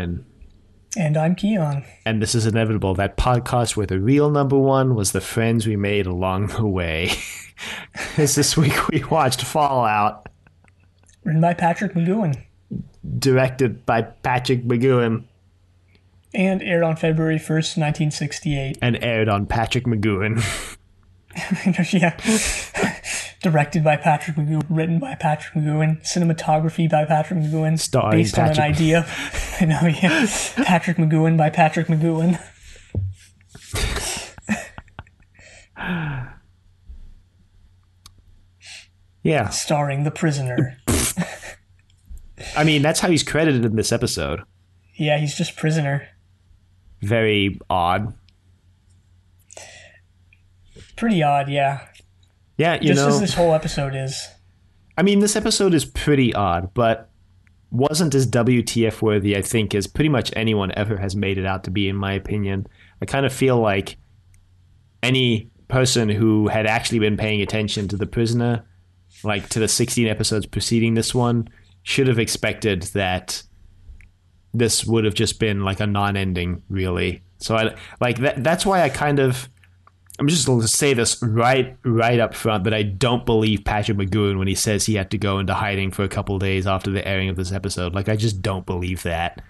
McGoohan. And I'm Keon. And this is Inevitable, that podcast where the real number one was the friends we made along the way. This week we watched Fallout. Written by Patrick McGoohan. Directed by Patrick McGoohan. And aired on February 1st, 1968. And aired on Patrick McGoohan. Yeah. Directed by Patrick McGoohan. Written by Patrick McGoohan. Cinematography by Patrick McGoohan. Starring based on an idea. I know, yeah. Patrick McGoohan by Patrick McGoohan. Yeah. Starring the Prisoner. I mean, that's how he's credited in this episode. Yeah, he's just Prisoner. Very odd. Pretty odd, yeah. Yeah, just as this whole episode is. I mean, this episode is pretty odd, but wasn't as WTF worthy, I think, as pretty much anyone ever has made it out to be, in my opinion. I kind of feel like any person who had actually been paying attention to The Prisoner, like to the 16 episodes preceding this one, should have expected that this would have just been like a non-ending, really. So that's why I'm just going to say this right up front, that I don't believe Patrick McGoohan when he says he had to go into hiding for a couple of days after the airing of this episode. Like, I just don't believe that.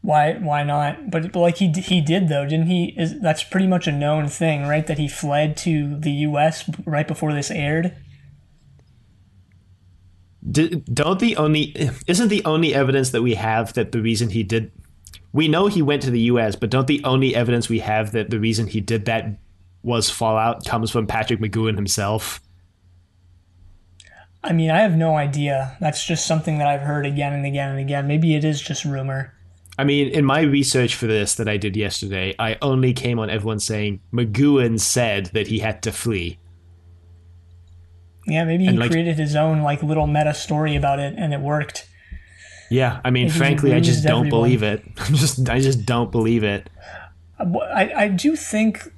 Why not? But like he did though, didn't he? That's pretty much a known thing, right? That he fled to the U.S. right before this aired. Isn't the only evidence that we have that the reason he did, we know he went to the U.S., but don't the only evidence we have that the reason he did that was Fallout comes from Patrick McGoohan himself? I mean, I have no idea. That's just something that I've heard again and again and again. Maybe it is just rumor. I mean, in my research for this that I did yesterday, I only came on everyone saying McGoohan said that he had to flee. Yeah, maybe he created his own like little meta story about it, and it worked. Yeah, I mean, frankly, I just don't believe it. I just don't believe it. I do think.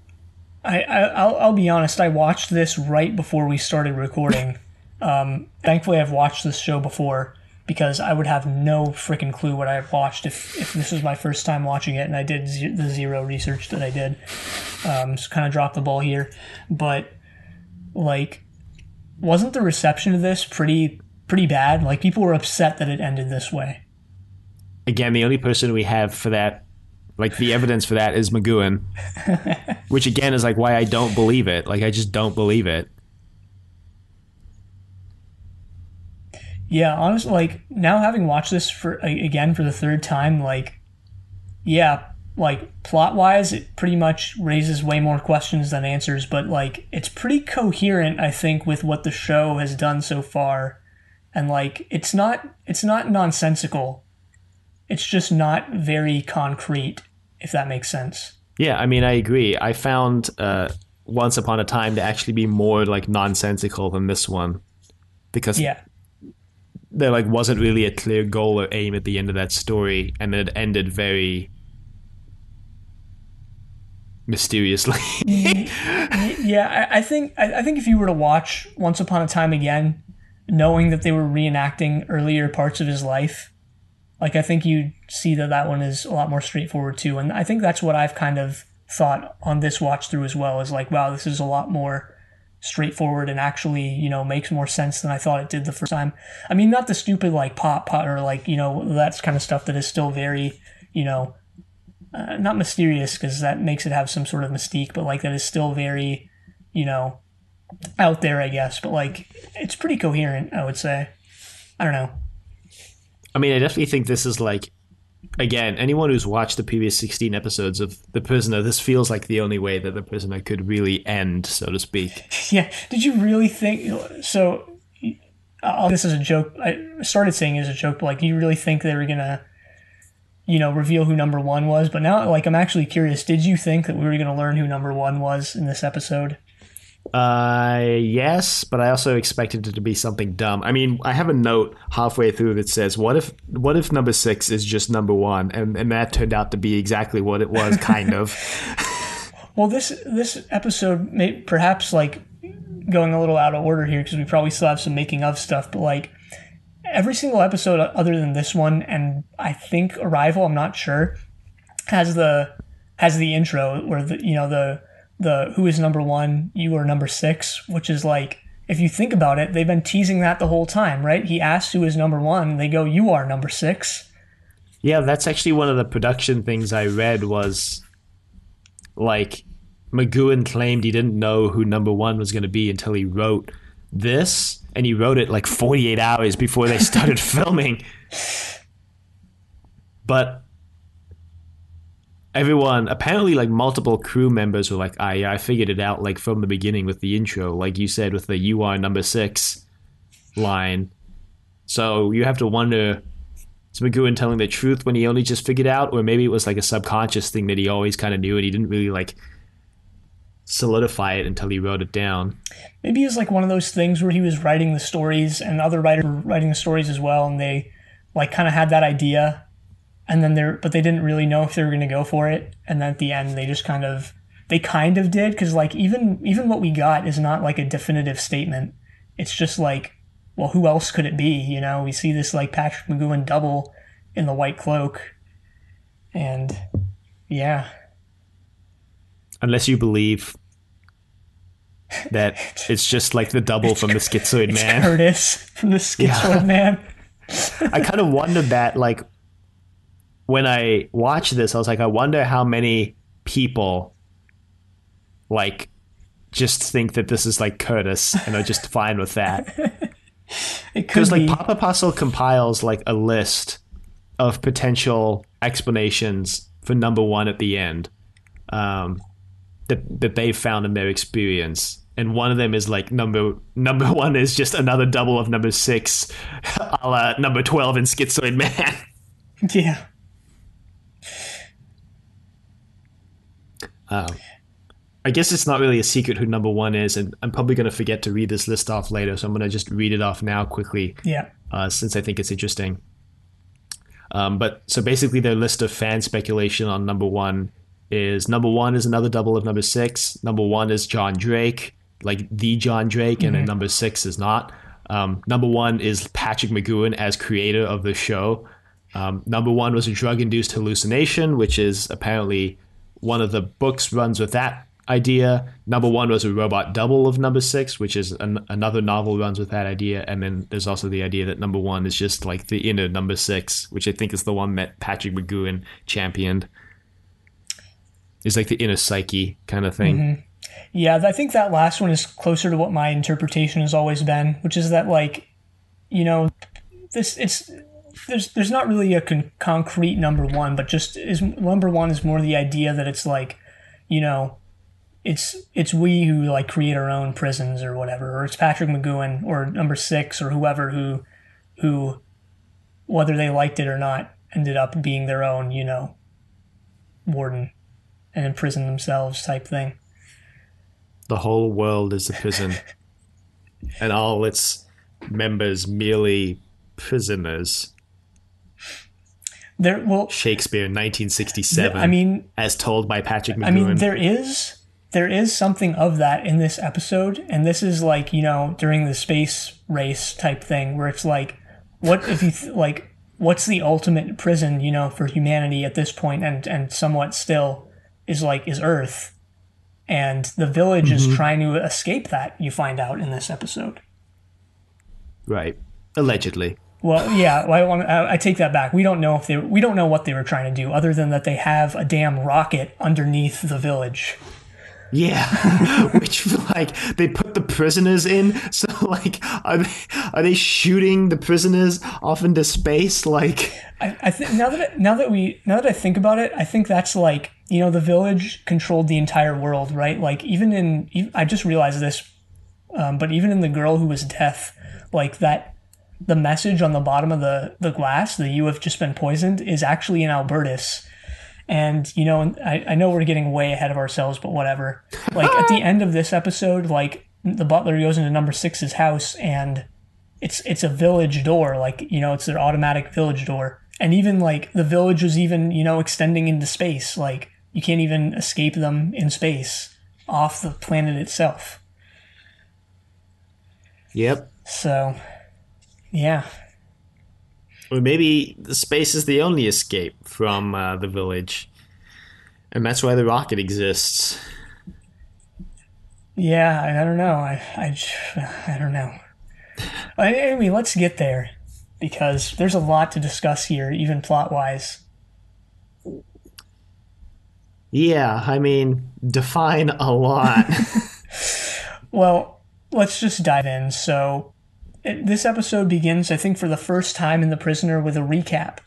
I'll be honest. I watched this right before we started recording. Thankfully, I've watched this show before, because I would have no freaking clue what I've watched if this was my first time watching it, and I did the zero research that I did. Just kind of dropped the ball here, but like, wasn't the reception of this pretty bad? Like, people were upset that it ended this way. Again, the only person we have for that, like the evidence for that, is McGoohan, which again is like why I don't believe it. Like, I just don't believe it. Yeah, honestly, like, now having watched this for the third time, like, yeah, like, plot-wise, it pretty much raises way more questions than answers, but, like, it's pretty coherent, I think, with what the show has done so far, and, like, it's not nonsensical. It's just not very concrete, if that makes sense. Yeah, I mean, I agree. I found Once Upon a Time to actually be more, like, nonsensical than this one, because there, like, wasn't really a clear goal or aim at the end of that story, and it ended very mysteriously. Yeah, I think if you were to watch Once Upon a Time again, knowing that they were reenacting earlier parts of his life, like, I think you'd see that one is a lot more straightforward too. And I think that's what I've kind of thought on this watch through as well, is like, wow, this is a lot more straightforward and actually, you know, makes more sense than I thought it did the first time. I mean, not the stupid like pot or like, you know, that's kind of stuff that is still very, you know, not mysterious, because that makes it have some sort of mystique, but like that is still very, you know, out there, I guess. But like, it's pretty coherent, I would say. I don't know. I mean, I definitely think this is like, again, anyone who's watched the previous 16 episodes of The Prisoner, this feels like the only way that The Prisoner could really end, so to speak. Yeah. Did you really think so? This is a joke. I started saying it as a joke, but like, do you really think they were gonna, you know, reveal who number one was? But now, like, I'm actually curious. Did you think that we were gonna learn who number one was in this episode? Yes, but I also expected it to be something dumb. I mean, I have a note halfway through that says, what if number 6 is just number 1? And that turned out to be exactly what it was, kind of. Well, this episode may perhaps, like, going a little out of order here, because we probably still have some making of stuff, but like, every single episode other than this one, and I think Arrival, I'm not sure, has the intro where the who is number one, you are number six, which is like, if you think about it, they've been teasing that the whole time, right? He asks who is number one, and they go, you are number six. Yeah, that's actually one of the production things I read was like McGoohan claimed he didn't know who number one was going to be until he wrote this, and he wrote it like 48 hours before they started filming. But everyone, apparently like multiple crew members were like, yeah, I figured it out like from the beginning with the intro, like you said, with the you are number six line. So you have to wonder, is McGoohan telling the truth when he only just figured out, or maybe it was like a subconscious thing that he always kind of knew and he didn't really like solidify it until he wrote it down. Maybe it's like one of those things where he was writing the stories and other writers were writing the stories as well, and they like kind of had that idea, and then but they didn't really know if they were going to go for it, and then at the end they just kind of did, because like even what we got is not like a definitive statement. It's just like, well, who else could it be? You know, we see this like Patrick McGoohan double in the white cloak, and yeah. Unless you believe that it's just like the double from the Schizoid Man. Curtis from the Schizoid Man. I kind of wondered that, like, when I watched this, I was like, I wonder how many people, like, just think that this is like Curtis and are just fine with that. Because, like, Papa Puzzle compiles, like, a list of potential explanations for number one at the end. That they've found in their experience, and one of them is like number one is just another double of number six, a la number 12 in Schizoid Man. Yeah. I guess it's not really a secret who number one is, and I'm probably going to forget to read this list off later, so I'm going to just read it off now quickly. Yeah. Since I think it's interesting. But so basically, their list of fan speculation on number one is another double of number six. Number one is John Drake, like the John Drake, and then number six is not. Number one is Patrick McGoohan as creator of the show. Number one was a drug-induced hallucination, which is apparently one of the books runs with that idea. Number one was a robot double of number six, which is another novel runs with that idea. And then there's also the idea that number one is just like the inner number six, which I think is the one that Patrick McGoohan championed. Is like the inner psyche kind of thing. Mm-hmm. Yeah, I think that last one is closer to what my interpretation has always been, which is that, like, you know, there's not really a concrete number one, but just number one is more the idea that it's like, you know, it's we who like create our own prisons or whatever, or it's Patrick McGoohan or number six or whoever who whether they liked it or not ended up being their own, you know, warden and imprison themselves type thing. The whole world is a prison, and all its members merely prisoners. Shakespeare, 1967. I mean, as told by Patrick McGoohan. I mean, there is something of that in this episode, and this is like, you know, during the space race type thing, where it's like, what if you what's the ultimate prison, you know, for humanity at this point, and somewhat still is Earth, and the village is trying to escape that. You find out in this episode, right? Allegedly. Well, yeah, I take that back. We don't know what they were trying to do, other than that they have a damn rocket underneath the village. Yeah, which like they put the prisoners in. So like, are they shooting the prisoners off into space? Like, I think now that I think about it, I think that's like, you know, the village controlled the entire world, right? Like I just realized this, but even in The Girl Who Was Death, like that, the message on the bottom of the glass, the "You have just been poisoned," is actually in Albertus. And, you know, I know we're getting way ahead of ourselves, but whatever. Like, at the end of this episode, like, the butler goes into number six's house, and it's a village door. Like, you know, it's their automatic village door. And even, like, the village was even, you know, extending into space. Like, you can't even escape them in space off the planet itself. Yep. So, yeah. Or maybe the space is the only escape from the village, and that's why the rocket exists. Yeah, I don't know. I don't know. Anyway, let's get there because there's a lot to discuss here, even plot wise. Yeah, I mean, define a lot. Well, let's just dive in. So, this episode begins, I think, for the first time in The Prisoner with a recap.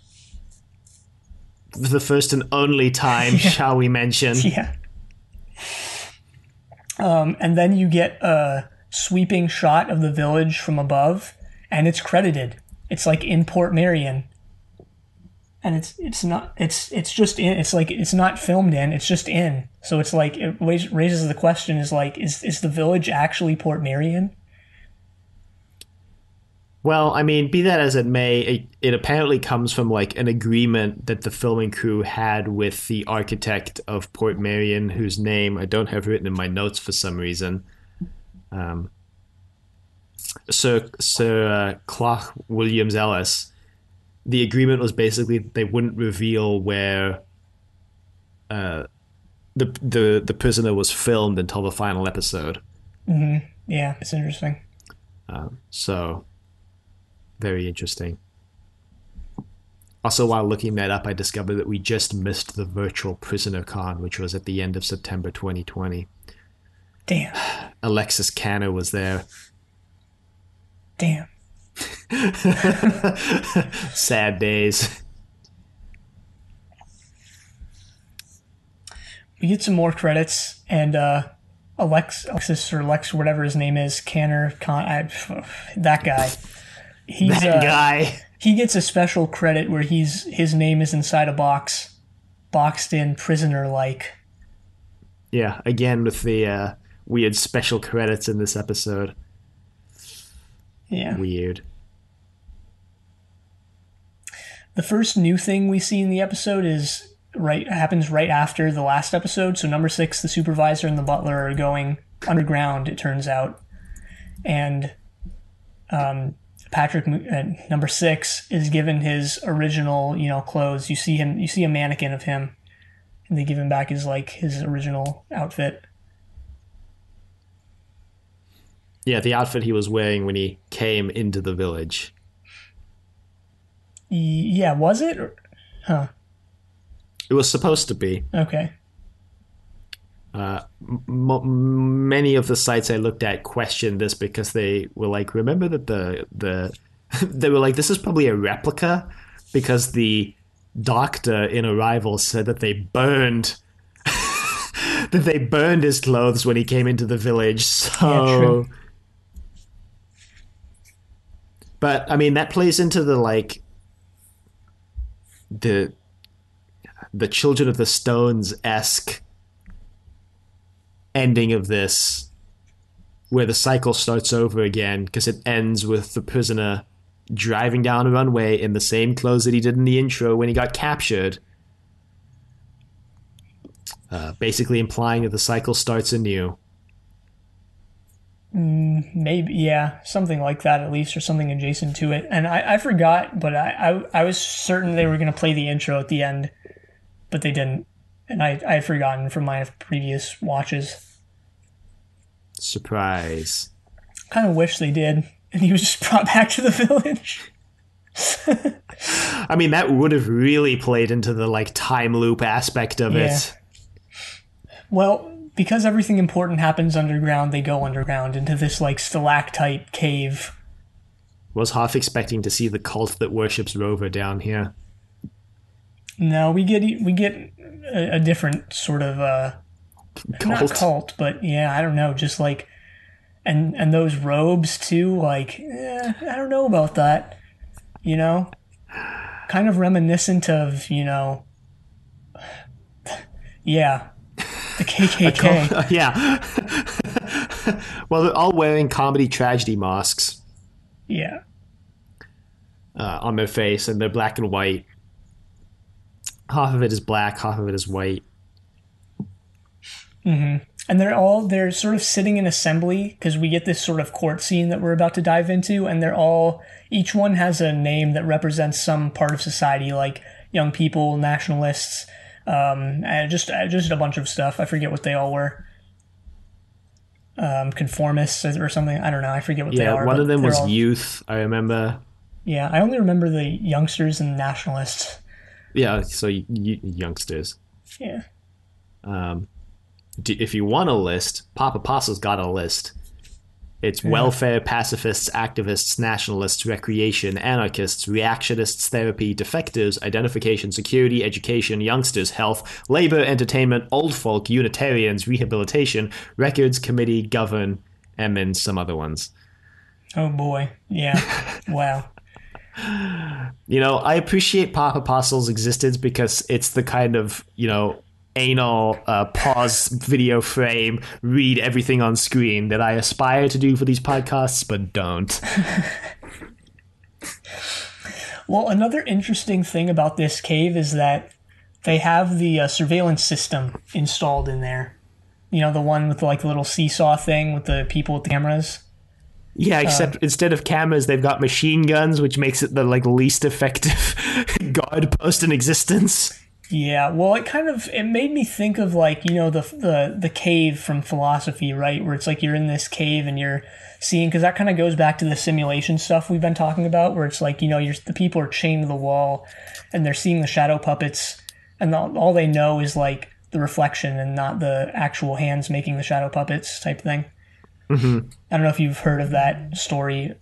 The first and only time, shall we mention? Yeah. And then you get a sweeping shot of the village from above, and it's credited. It's like in Port Marion, and it's just in. It's like it's not filmed in. It's just in. So it's like it raises the question: is like is the village actually Port Marion? Well, I mean, be that as it may, it apparently comes from like an agreement that the filming crew had with the architect of Port Marion, whose name I don't have written in my notes for some reason. Sir Clark Williams Ellis. The agreement was basically they wouldn't reveal where the prisoner was filmed until the final episode. Mm-hmm. Yeah, it's interesting. So very interesting. Also, while looking that up, I discovered that we just missed the virtual Prisoner Con, which was at the end of September 2020. Damn. Alexis Canner was there. Damn. Sad days. We get some more credits, and Alexis or Lex, whatever his name is, that guy. That guy. He gets a special credit where his name is inside a box, boxed in prisoner-like. Yeah, again with the weird special credits in this episode. Yeah. Weird. The first new thing we see in the episode happens right after the last episode. So number 6, the supervisor and the butler are going underground, it turns out. And Patrick, number 6, is given his original, clothes. You see a mannequin of him, and they give him back his original outfit. Yeah, the outfit he was wearing when he came into the village. Yeah, was it? Huh. It was supposed to be. Okay. Many of the sites I looked at questioned this because they were like, remember that they were like, this is probably a replica because the doctor in Arrival said that they burned his clothes when he came into the village. So, yeah, true. But I mean, that plays into the Children of the Stones-esque ending of this, where the cycle starts over again because it ends with the prisoner driving down a runway in the same clothes that he did in the intro when he got captured, basically implying that the cycle starts anew. Maybe, yeah, something like that at least, or something adjacent to it. And I forgot, but I was certain they were going to play the intro at the end, but they didn't. And I had forgotten from my previous watches. Surprise. Kind of wish they did, and he was just brought back to the village. I mean, that would have really played into the time loop aspect of it. Well, because everything important happens underground, they go underground into this stalactite cave. Was half expecting to see the cult that worships Rover down here. No, we get a different sort of cult. Not cult, but yeah, I don't know, just and those robes too, I don't know about that. Kind of reminiscent of, yeah, the KKK. Yeah. Well, they're all wearing comedy tragedy masks. Yeah. On their face, and they're black and white. Half of it is black, half of it is white. Mm-hmm. And they're sort of sitting in assembly because we get this sort of court scene that we're about to dive into, and each one has a name that represents some part of society, like young people, nationalists, and just a bunch of stuff. I forget what they all were. Conformists or something. I don't know. I forget what they are. Yeah, one of them was youth, I remember. Yeah, I only remember the youngsters and nationalists. Yeah, so youngsters. Yeah. If you want a list, Papa Apostle's got a list. It's welfare, pacifists, activists, nationalists, recreation, anarchists, reactionists, therapy, defectives, identification, security, education, youngsters, health, labor, entertainment, old folk, Unitarians, rehabilitation, records, committee, govern, and then some other ones. Oh boy. Yeah. Wow. I appreciate Papa Apostle's existence because it's the kind of, anal pause video frame, read everything on screen that I aspire to do for these podcasts, but don't. Well, another interesting thing about this cave is that they have the surveillance system installed in there. The one with the little seesaw thing with the people with the cameras. Yeah, except instead of cameras, they've got machine guns, which makes it the least effective guard post in existence. Yeah, well, it made me think of the cave from Philosophy, right? Where it's you're in this cave and you're seeing, because that kind of goes back to the simulation stuff we've been talking about, where it's the people are chained to the wall and they're seeing the shadow puppets, and all they know is the reflection and not the actual hands making the shadow puppets type thing. Mm-hmm. I don't know if you've heard of that story.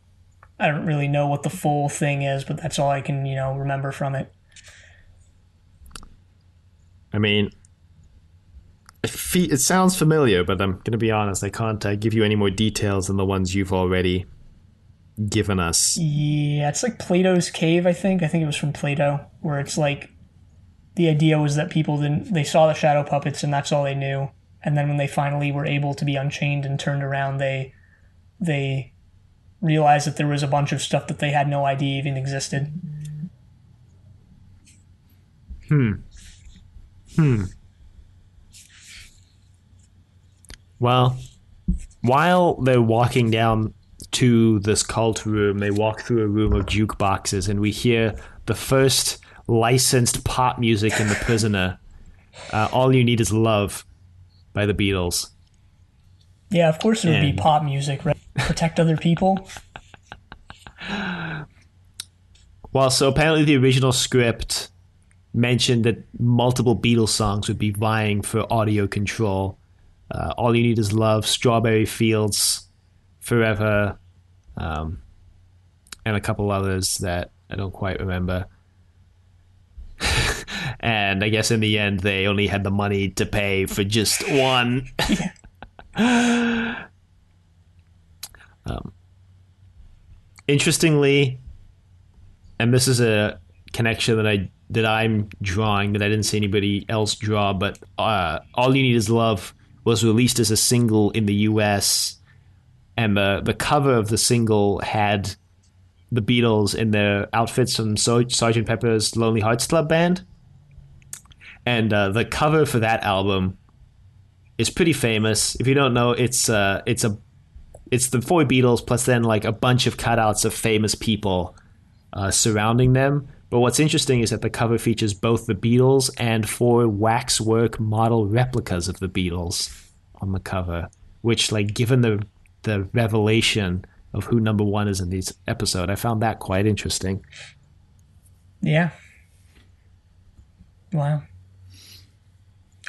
I don't really know what the full thing is, but that's all I can remember from it. I mean, it sounds familiar, but I'm going to be honest, I can't give you any more details than the ones you've already given us. Yeah, it's like Plato's Cave, I think. I think it was from Plato, where it's the idea was that they saw the shadow puppets and that's all they knew. And then when they finally were able to be unchained and turned around, they realized that there was a bunch of stuff that they had no idea even existed. Well, while they're walking down to this cult room, they walk through a room of jukeboxes, and we hear the first licensed pop music in The Prisoner. All You Need Is Love by the Beatles. Yeah, of course it would be pop music, right? Protect other people. Well, so apparently the original script mentioned that multiple Beatles songs would be vying for audio control. All You Need Is Love, Strawberry Fields, Forever, and a couple others that I don't quite remember. And I guess in the end, they only had the money to pay for just one. Interestingly, and this is a connection that I'm drawing that I didn't see anybody else draw, but All You Need Is Love was released as a single in the US, and the cover of the single had the Beatles in their outfits from Sgt. Pepper's Lonely Hearts Club Band. And the cover for that album is pretty famous. If you don't know, it's the four Beatles plus then a bunch of cutouts of famous people surrounding them. But what's interesting is that the cover features both the Beatles and 4 waxwork model replicas of the Beatles on the cover, which, given the revelation of who number one is in this episode, I found that quite interesting. Yeah. Wow.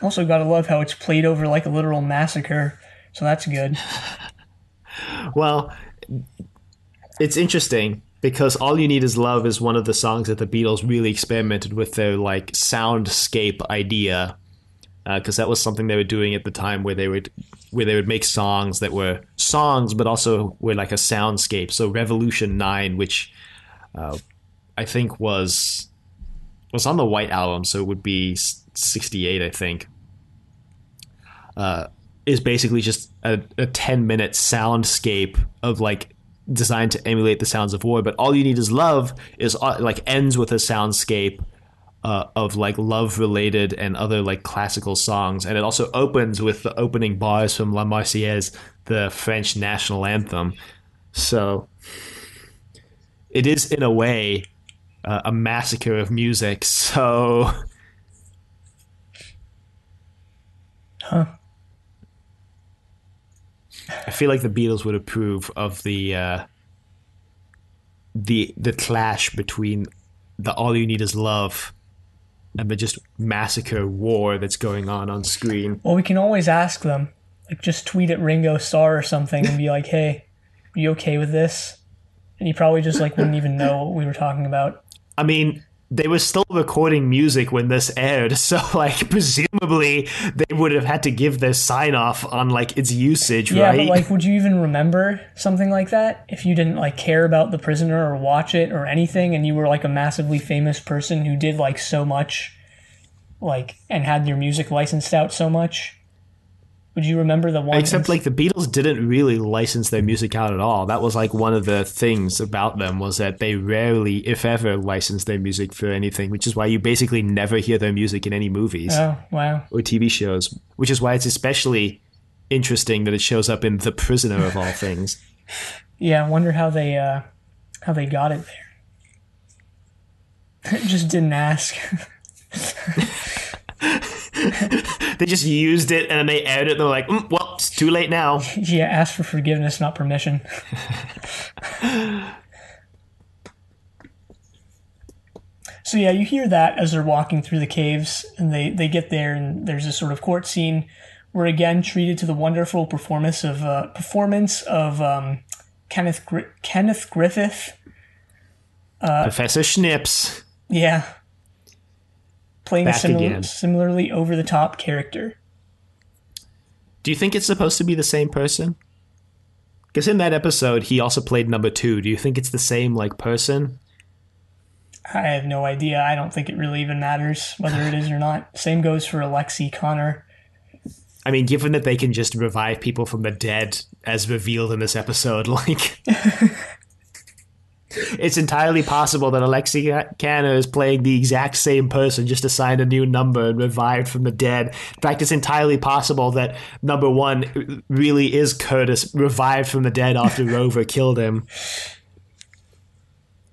Also gotta love how it's played over a literal massacre, so that's good. Well, it's interesting because All You Need Is Love is one of the songs that the Beatles really experimented with their soundscape idea, because that was something they were doing at the time where they would make songs that were songs but also were like a soundscape. So Revolution 9, which I think was on the White Album, so it would be 68, I think, is basically just a 10-minute soundscape of designed to emulate the sounds of war. But All You Need Is Love is ends with a soundscape of like love related and other like classical songs, and it also opens with the opening bars from La Marseillaise, the French national anthem. So it is in a way a massacre of music. So Huh. I feel like the Beatles would approve of the clash between the All You Need Is Love and the just massacre war that's going on screen. Well, we can always ask them. Like, just tweet at Ringo Starr or something and be like, "Hey, are you okay with this?" And he probably just like wouldn't even know what we were talking about. I mean, they were still recording music when this aired, so like presumably they would have had to give their sign off on like its usage, Yeah, right? but like, would you even remember something like that if you didn't like care about The Prisoner or watch it or anything, and you were like a massively famous person who did like so much, like, and had your music licensed out so much? Would you remember the one? Except like the Beatles didn't really license their music out at all. That was like one of the things about them, was that they rarely, if ever, licensed their music for anything, which is why you basically never hear their music in any movies Oh, wow. or TV shows, which is why it's especially interesting that it shows up in The Prisoner of all things. Yeah, I wonder how they got it there. Just didn't ask. They just used it and then they aired it. They're like, well, it's too late now. Yeah, ask for forgiveness, not permission. So yeah, you hear that as they're walking through the caves, and they get there, and there's this sort of court scene. We're again treated to the wonderful performance of Kenneth Griffith. Professor Schnips. Yeah, playing Back again. Similarly over the top character. Do you think it's supposed to be the same person? Because in that episode, he also played number 2. Do you think it's the same like person? I have no idea. I don't think it really even matters whether it is or not. Same goes for Alexi Connor. I mean, given that they can just revive people from the dead, as revealed in this episode, like... It's entirely possible that Alexi Connor is playing the exact same person, just assigned a new number and revived from the dead. In fact, it's entirely possible that number 1 really is Curtis, revived from the dead after Rover killed him.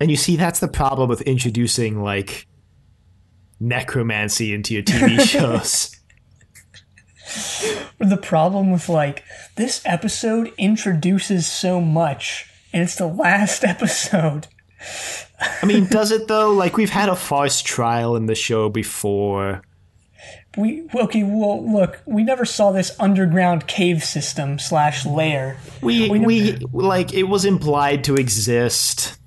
And you see, that's the problem with introducing, like, necromancy into your TV shows. The problem with, like, this episode introduces so much, and it's the last episode. I mean, does it though? Like, we've had a farce trial in the show before. Look, we never saw this underground cave system / lair. We like, it was implied to exist.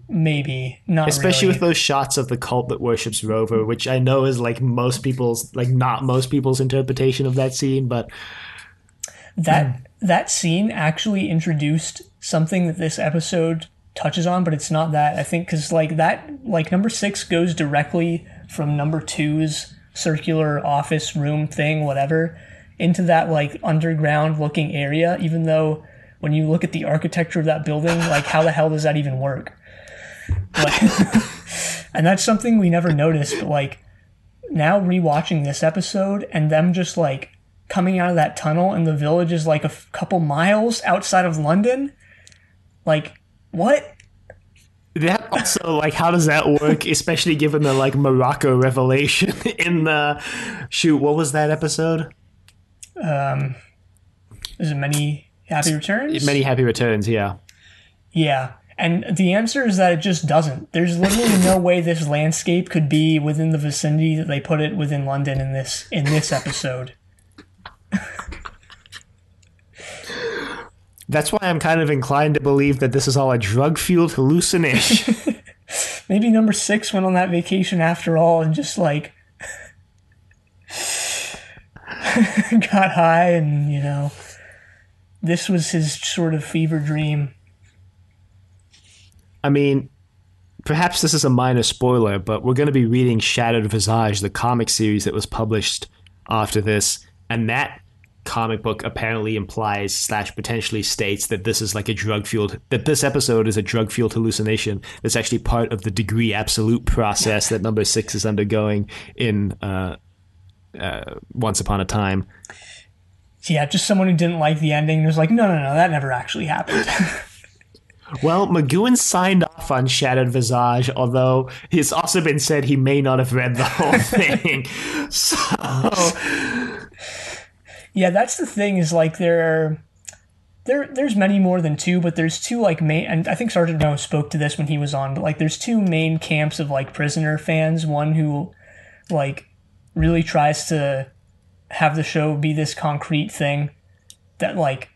Maybe not, especially really. with those shots of the cult that worships Rover, which I know is like most people's, like not most people's interpretation of that scene, but that scene actually introduced something that this episode touches on, but it's not that. I think because like that, like number 6 goes directly from number 2's circular office room thing, whatever, into that like underground looking area. Even though when you look at the architecture of that building, like how the hell does that even work? Like, and that's something we never noticed. But like now rewatching this episode and them just like coming out of that tunnel, and the village is like a couple miles outside of London. Like, what? That also, like, how does that work? Especially given the like Morocco revelation in the what was that episode? Is it Many Happy Returns? Many Happy Returns, yeah. Yeah. And the answer is that it just doesn't. There's literally no way this landscape could be within the vicinity that they put it within London in this episode. That's why I'm kind of inclined to believe that this is all a drug-fueled hallucination. Maybe number 6 went on that vacation after all and just like got high, and you know, this was his sort of fever dream. I mean, perhaps this is a minor spoiler, but we're going to be reading Shattered Visage, the comic series that was published after this, and that comic book apparently implies / potentially states that this is like this episode is a drug fueled hallucination that's actually part of the degree absolute process that number 6 is undergoing in Once Upon a Time. Yeah, just someone who didn't like the ending was like, no, that never actually happened. Well, McGoohan signed off on Shattered Visage, although it's also been said he may not have read the whole thing. So, yeah, that's the thing. Is like there's many more than 2, but there's 2 like main. And I think Sergeant No spoke to this when he was on. But like, there's 2 main camps of like Prisoner fans. One who like really tries to have the show be this concrete thing that like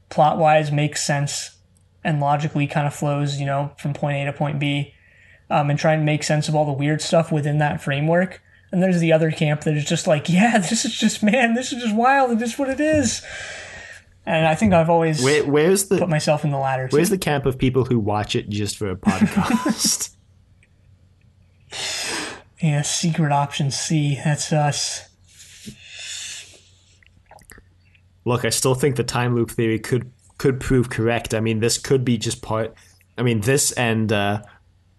plot wise makes sense and logically kind of flows, from point A to point B, and try and make sense of all the weird stuff within that framework. And there's the other camp that is just like, yeah, this is just wild, and just what it is. And I think I've always put myself in the latter. Where's the camp of people who watch it just for a podcast? Yeah, secret option C, that's us. Look, I still think the time loop theory could prove correct. I mean, this could be just part... I mean, this and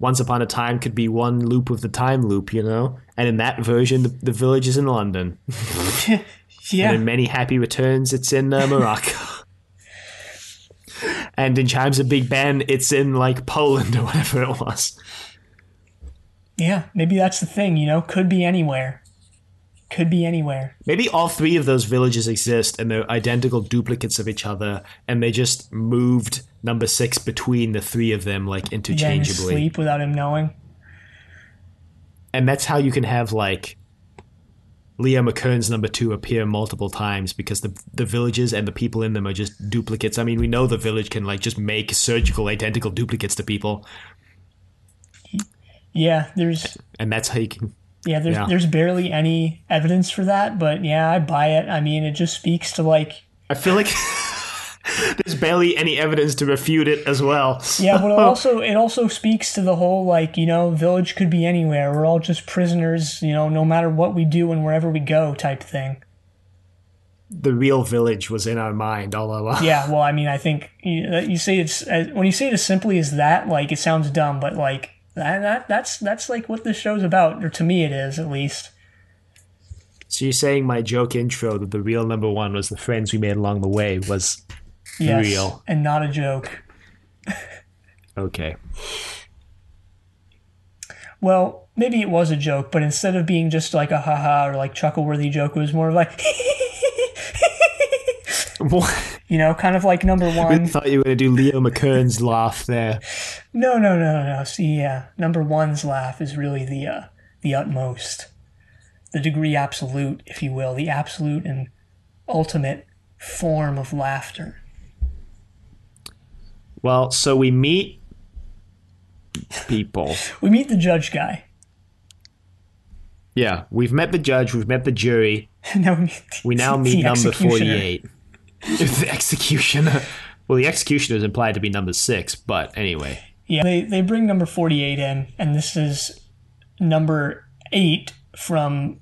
Once Upon a Time could be one loop of the time loop, And in that version, the village is in London. Yeah. And in Many Happy Returns, it's in Morocco. And in Chimes of Big Ben, it's in, like, Poland or whatever it was. Yeah, maybe that's the thing, Could be anywhere. Could be anywhere. Maybe all 3 of those villages exist and they're identical duplicates of each other, and they just moved number 6 between the 3 of them, like, interchangeably. Yeah, sleep without him knowing. And that's how you can have, like, Leo McKern's number 2 appear multiple times, because the villages and the people in them are just duplicates. I mean, we know the village can, like, just make surgical identical duplicates to people. Yeah, And that's how you can... Yeah, there's barely any evidence for that, but yeah, I buy it. I mean, it just speaks to like... I feel like there's barely any evidence to refute it as well. Yeah, but it also speaks to the whole like, village could be anywhere. We're all just prisoners, no matter what we do and wherever we go type thing. The real village was in our mind all along. Yeah, well, I mean, I think you say it's... When you say it as simply as that, like, it sounds dumb, but like... That's like what this show's about, or to me it is, at least. So you're saying my joke intro that the real number 1 was the friends we made along the way was real? And not a joke. Okay. Well, maybe it was a joke, but instead of being just like a haha or like chuckle-worthy joke, it was more of like What? Kind of like number 1. I thought you were going to do Leo McKern's laugh there. No. See, yeah, number 1's laugh is really the utmost, the degree absolute, if you will, the absolute and ultimate form of laughter. Well, so we meet people. We meet the judge guy. Yeah, we've met the judge, we've met the jury. We now meet number 48. The executioner. Well, the executioner is implied to be number 6, but anyway. Yeah, they bring number 48 in, and this is number 8 from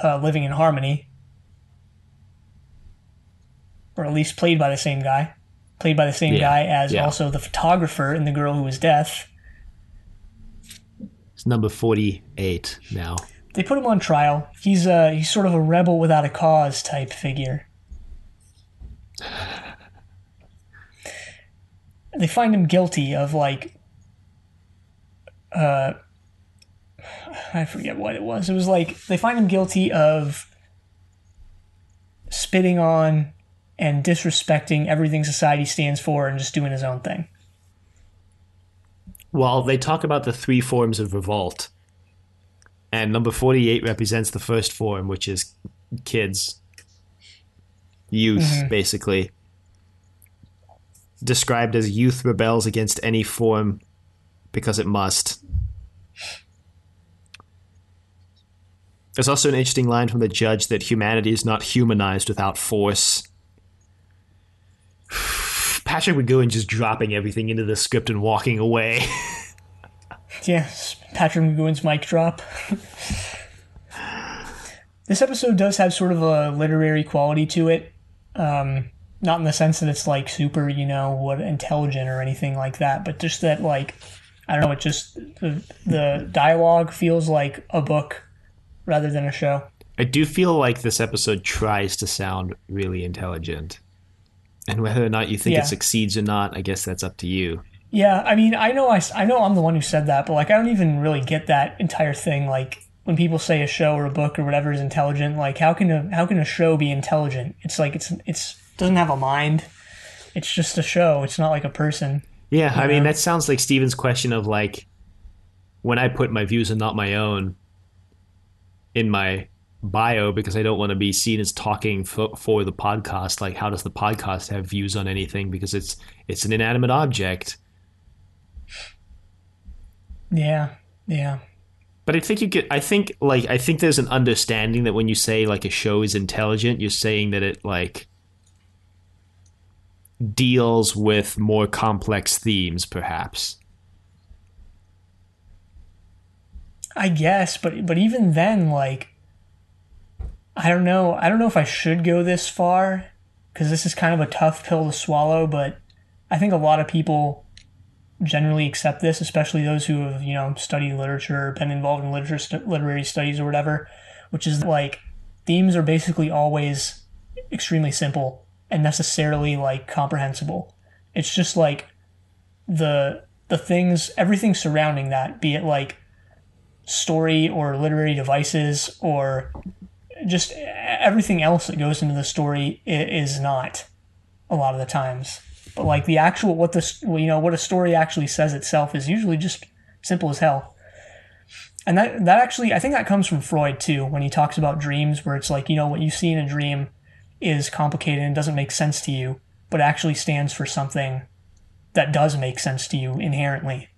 Living in Harmony. Or at least played by the same guy. Played by the same guy as also the photographer in The Girl Who Was Death. It's number 48 now. They put him on trial. He's sort of a rebel without a cause type figure. They find him guilty of like, I forget what it was. It was like they find him guilty of spitting on and disrespecting everything society stands for and just doing his own thing. Well, they talk about the 3 forms of revolt. And number 48 represents the first form, which is kids. Youth, basically. Described as youth rebels against any form because it must. There's also an interesting line from the judge that humanity is not humanized without force. Patrick McGoohan just dropping everything into the script and walking away. Yes, Patrick McGoohan's mic drop. This episode does have sort of a literary quality to it. Not in the sense that it's like super, what intelligent or anything like that, but just that like, I don't know, it just, the dialogue feels like a book rather than a show. I do feel like this episode tries to sound really intelligent. And whether or not you think it succeeds or not, I guess that's up to you. Yeah, I mean, I know I'm the one who said that, but like I don't even really get that entire thing. Like when people say a show or a book or whatever is intelligent, like how can a show be intelligent? It's like it's doesn't have a mind. It's just a show. It's not like a person. Yeah, I mean that sounds like Steven's question of like, when I put my views and not my own in my bio because I don't want to be seen as talking for the podcast. Like, how does the podcast have views on anything? Because it's an inanimate object. Yeah. But I think there's an understanding that when you say like a show is intelligent, you're saying that it like deals with more complex themes, perhaps. I guess, but even then, like, I don't know if I should go this far because this is kind of a tough pill to swallow, but I think a lot of people generally accept this, especially those who have, studied literature or been involved in literary studies or whatever, which is like themes are basically always extremely simple and necessarily like comprehensible. It's just like the things, everything surrounding that, be it like story or literary devices or just everything else that goes into the story is not a lot of the times. But like the actual what a story actually says itself is usually just simple as hell. And that actually, I think that comes from Freud too, when he talks about dreams, where it's like, what you see in a dream is complicated and doesn't make sense to you, but actually stands for something that does make sense to you inherently.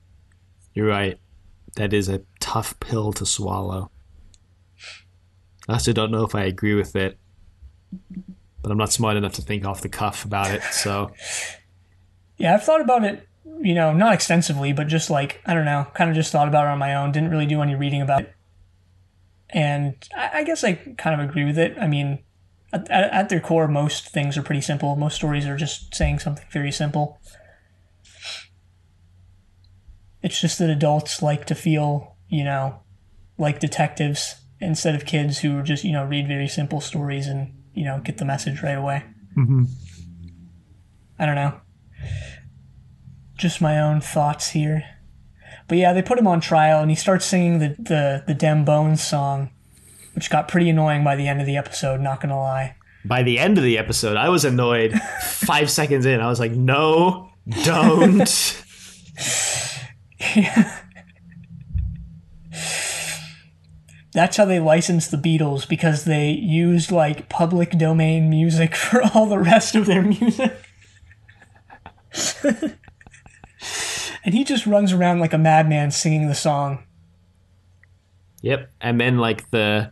You're right. That is a tough pill to swallow. I also don't know if I agree with it, but I'm not smart enough to think off the cuff about it, so. Yeah, I've thought about it, not extensively, but just like, I don't know, kind of just thought about it on my own, didn't really do any reading about it. And I guess I kind of agree with it. I mean, at their core, most things are pretty simple. Most stories are just saying something very simple. It's just that adults like to feel, like detectives instead of kids who just, read very simple stories and, get the message right away. Mm-hmm. I don't know. Just my own thoughts here. But yeah, they put him on trial and he starts singing the Dem Bones song, which got pretty annoying by the end of the episode, not gonna lie. By the end of the episode, I was annoyed 5 seconds in. I was like, no, don't. Yeah. That's how they licensed the Beatles, because they used like public domain music for all the rest of their music. And he just runs around like a madman singing the song. Yep. And then like the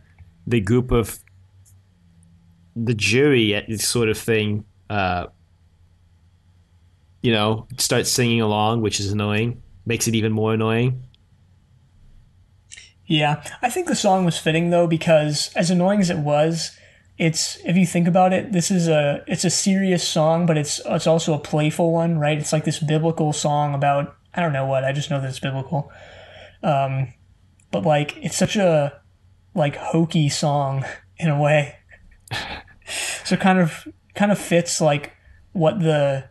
group of the jury sort of thing, starts singing along, which is annoying. Makes it even more annoying. Yeah, I think the song was fitting though, because as annoying as it was, it's, if you think about it, it's a serious song, but it's also a playful one, right? It's like this biblical song about, I don't know what, I just know that it's biblical. But like it's such a like hokey song in a way. So kind of fits like what the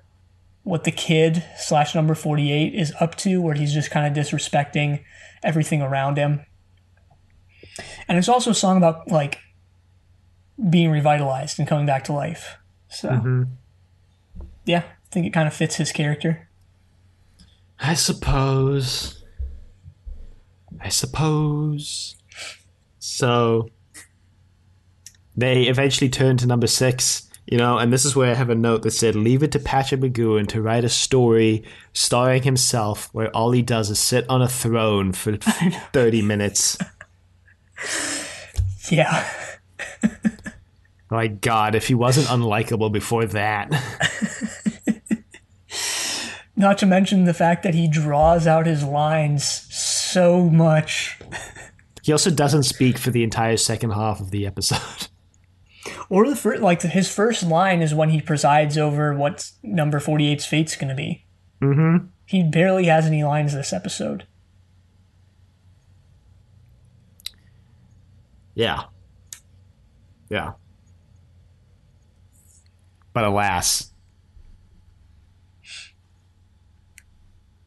kid / number 48 is up to, where he's just kind of disrespecting everything around him. And it's also a song about like being revitalized and coming back to life. So yeah, I think it kind of fits his character. I suppose. So they eventually turn to number 6, and this is where I have a note that said, leave it to Patrick McGoohan to write a story starring himself where all he does is sit on a throne for 30 minutes. Yeah. My God, if he wasn't unlikable before that. Not to mention the fact that he draws out his lines so much. He also doesn't speak for the entire second half of the episode. Or his first line is when he presides over what number 48's fate's going to be. Mm-hmm. He barely has any lines this episode. Yeah. Yeah. But alas.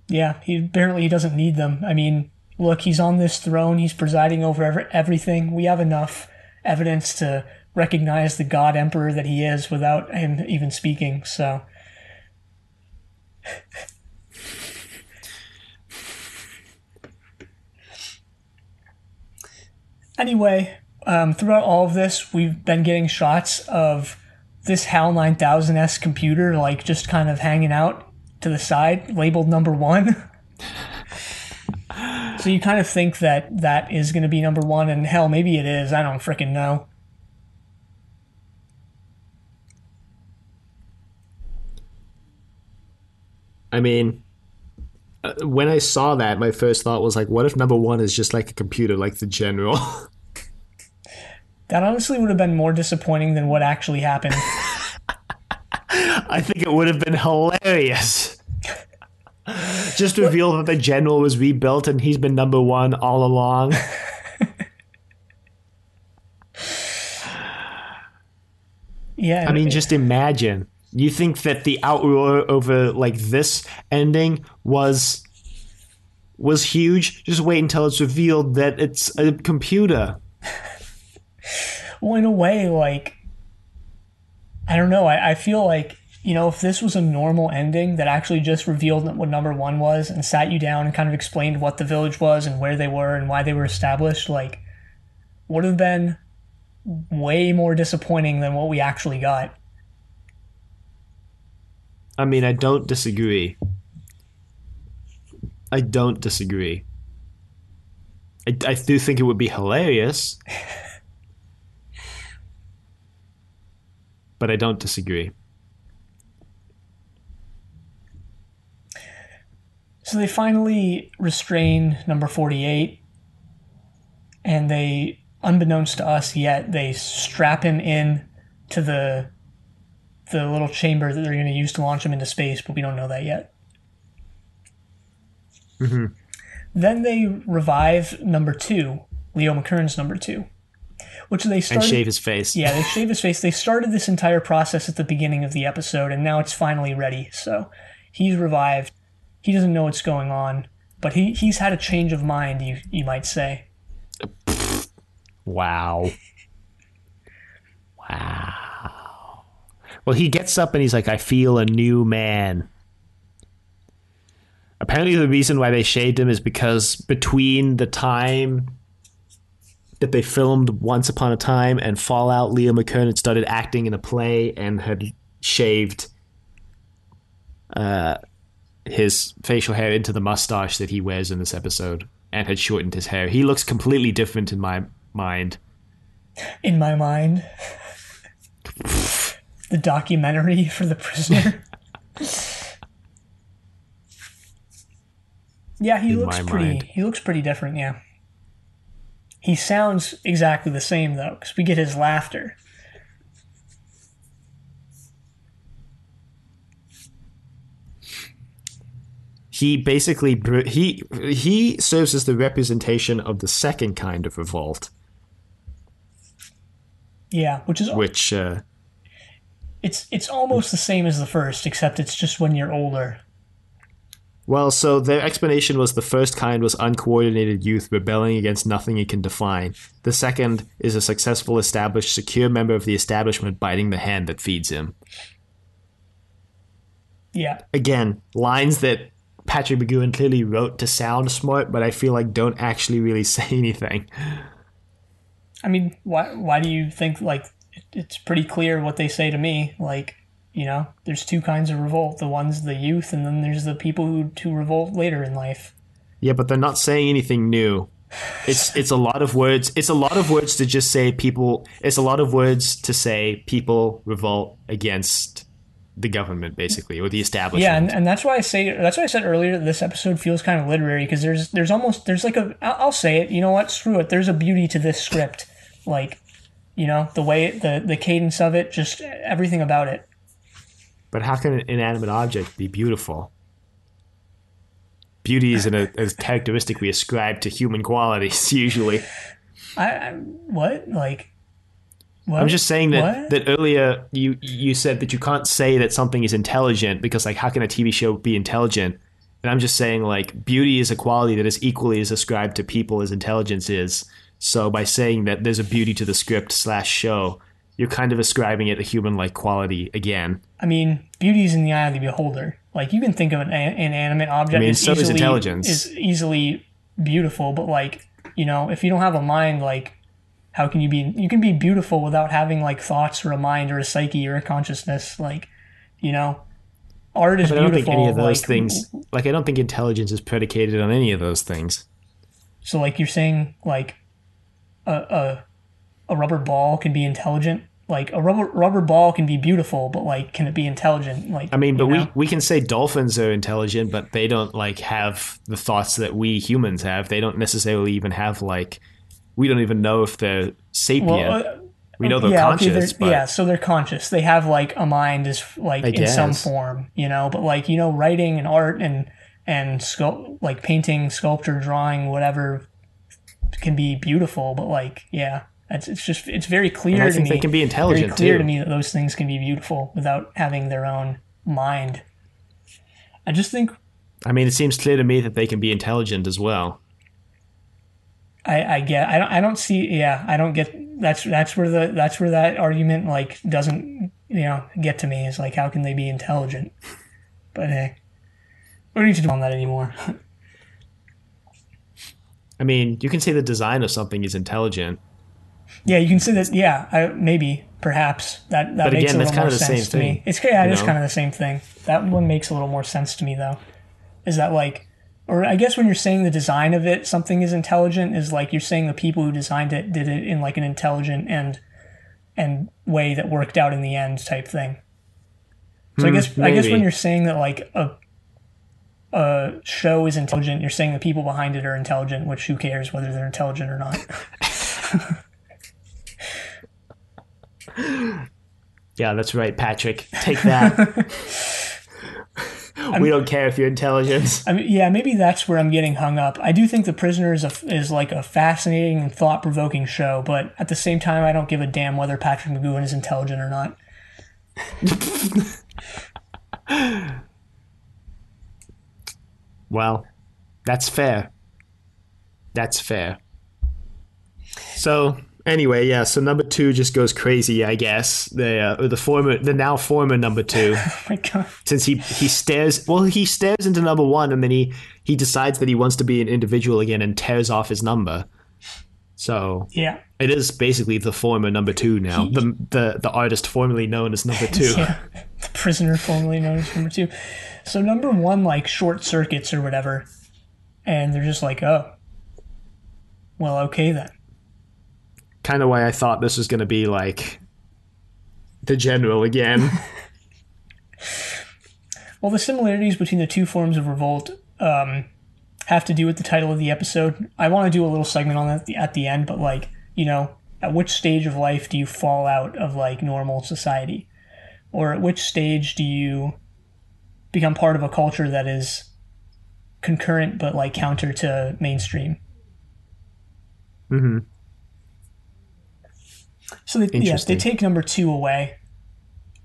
Yeah, he doesn't need them. I mean, look, he's on this throne. He's presiding over everything. We have enough evidence to recognize the God Emperor that he is without him even speaking, so... Anyway, throughout all of this, we've been getting shots of this HAL 9000S computer, like, just kind of hanging out to the side, labeled number 1. So you kind of think that is going to be number 1, and hell, maybe it is. I don't frickin' know. I mean, when I saw that, my first thought was like, what if number 1 is just like a computer, like the general? That honestly would have been more disappointing than what actually happened. I think it would have been hilarious. Just reveal that the general was rebuilt and he's been number 1 all along. Yeah. I mean, just imagine. You think that the outroar over like this ending was huge? Just wait until it's revealed that it's a computer. Well, in a way, like, I don't know. I feel like, you know, if this was a normal ending that actually just revealed what number 1 was and sat you down and kind of explained what the village was and where they were and why they were established, like, would have been way more disappointing than what we actually got. I mean, I don't disagree. I do think it would be hilarious. But I don't disagree. So they finally restrain number 48, and they, unbeknownst to us yet, they strap him in to the little chamber that they're going to use to launch him into space, but we don't know that yet. Mm-hmm. Then they revive number 2, Leo McKern's number 2, which they started... And shave his face. Yeah, they shave his face. They started this entire process at the beginning of the episode, and now it's finally ready. So he's revived. He doesn't know what's going on, but he's had a change of mind, you might say. Wow. Well, he gets up and he's like, I feel a new man. Apparently the reason why they shaved him is because between the time that they filmed Once Upon a Time and Fallout, Leo McKern had started acting in a play and had shaved his facial hair into the mustache that he wears in this episode and had shortened his hair. He looks completely different in my mind. In my mind. The documentary for The Prisoner. Yeah, he looks pretty different, yeah. He sounds exactly the same, though, because we get his laughter. He basically he serves as the representation of the second kind of revolt. Yeah, which it's almost the same as the first, except it's just when you're older. Well, so their explanation was the first kind was uncoordinated youth rebelling against nothing it can define. The second is a successful, established, secure member of the establishment biting the hand that feeds him. Yeah. Again, lines that Patrick McGoohan clearly wrote to sound smart, but I feel like don't actually really say anything. I mean, why do you think, like, it's pretty clear what they say to me, like, you know, there's two kinds of revolt. The one's the youth, and then there's the people who revolt later in life. Yeah, but they're not saying anything new. It's a lot of words. It's a lot of words to just say people. It's a lot of words to say people revolt against the government, basically, or the Yeah, establishment. and that's why I said earlier that this episode feels kind of literary because there's like I'll say it. You know what? Screw it. There's a beauty to this script, like the way the cadence of it, just everything about it. But how can an inanimate object be beautiful? Beauty is a characteristic we ascribe to human qualities, usually. What like. What? I'm just saying What? that earlier you said that you can't say that something is intelligent because, like, how can a TV show be intelligent? And I'm just saying, like, beauty is a quality that is equally as ascribed to people as intelligence is. So by saying that there's a beauty to the script / show, you're kind of ascribing it a human-like quality again. I mean, beauty is in the eye of the beholder. Like, you can think of an inanimate object I mean, so is intelligence. Is easily beautiful, but, like, if you don't have a mind, like, how can you can be beautiful without having, like, thoughts or a mind or a psyche or a consciousness, like, art is beautiful. But I don't think any of those like, things, like, I don't think intelligence is predicated on any of those things. So, like, you're saying, like, a rubber ball can be intelligent? Like, a rubber ball can be beautiful, but, like, can it be intelligent? Like, I mean, but we can say dolphins are intelligent, but they don't, like, have the thoughts that we humans have. They don't necessarily even have, like, we don't even know if they're sapient. Well, we know they're conscious. Okay, so they're conscious. They have, like, a mind is, like, in some form, but, like, writing and art and like, painting, sculpture, drawing, whatever can be beautiful, but, like, yeah. It's very clear to me. I think they can be intelligent, very clear too. to me that those things can be beautiful without having their own mind. I just think... I mean, it seems clear to me that they can be intelligent as well. I don't get that's where that argument, like, doesn't get to me. Is like, how can they be intelligent? But hey, we don't need to do on that anymore. I mean, you can say the design of something is intelligent. Yeah, you can say that. Yeah, maybe, perhaps that but makes again, a little more that's sense to me. It is kind of the same thing. That one makes a little more sense to me, though. Is that, like, or I guess when you're saying the design of it, something is intelligent, is like you're saying the people who designed it did it in, like, an intelligent and way that worked out in the end type thing. So I guess when you're saying that, like, a show is intelligent, you're saying the people behind it are intelligent, which who cares whether they're intelligent or not. Yeah, that's right, Patrick. Take that. We don't care if you're intelligent. I mean, yeah, maybe that's where I'm getting hung up. I do think The Prisoner is like a fascinating and thought-provoking show, but at the same time, I don't give a damn whether Patrick McGoohan is intelligent or not. Well, that's fair. That's fair. So anyway, yeah. So number 2 just goes crazy, I guess. The now former number 2. Oh my god! Since he stares into number 1, and then he decides that he wants to be an individual again and tears off his number. So yeah, it is basically the former number 2 now. The artist formerly known as number 2. Yeah, the prisoner formerly known as number 2. So number 1, like, short circuits or whatever, and they're just like, oh, well, okay then. Kind of why I thought this was going to be, like, the general again. Well, the similarities between the two forms of revolt have to do with the title of the episode. I want to do a little segment on that at the end, but, like, at which stage of life do you fall out of, like, normal society? Or at which stage do you become part of a culture that is concurrent but, like, counter to mainstream? Mm-hmm. So they take number 2 away,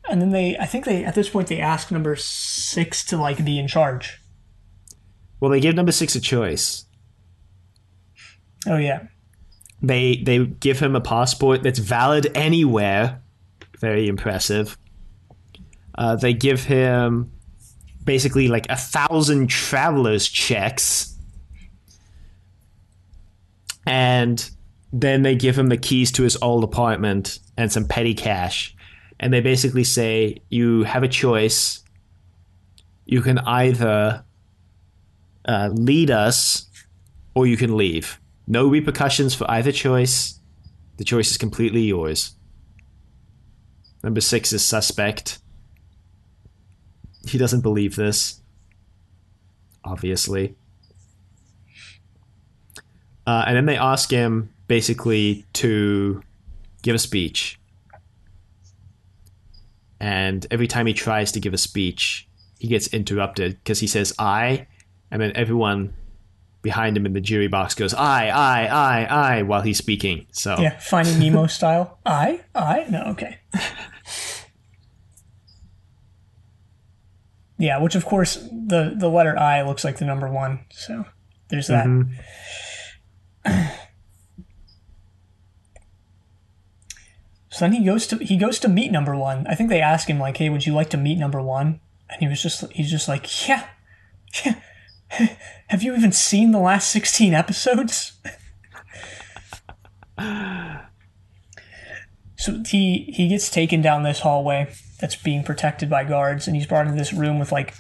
and then I think at this point they ask number 6 to, like, be in charge. Well, they give number 6 a choice. Oh yeah. They give him a passport that's valid anywhere. Very impressive. They give him basically, like, 1,000 traveler's checks, and then they give him the keys to his old apartment and some petty cash. And they basically say, you have a choice. You can either lead us or you can leave. No repercussions for either choice. The choice is completely yours. Number 6 is suspect. He doesn't believe this, obviously. And then they ask him basically to give a speech. And every time he tries to give a speech, he gets interrupted because he says, I, and then everyone behind him in the jury box goes, I, while he's speaking. So yeah, Finding Nemo style. I? No, okay. Yeah, which of course the letter I looks like the number 1, so there's that. So then he goes to meet number 1. I think they ask him like, "Hey, would you like to meet number 1?" And he's just like, "Yeah. Have you even seen the last 16 episodes?" So he gets taken down this hallway that's being protected by guards, and he's brought into this room with like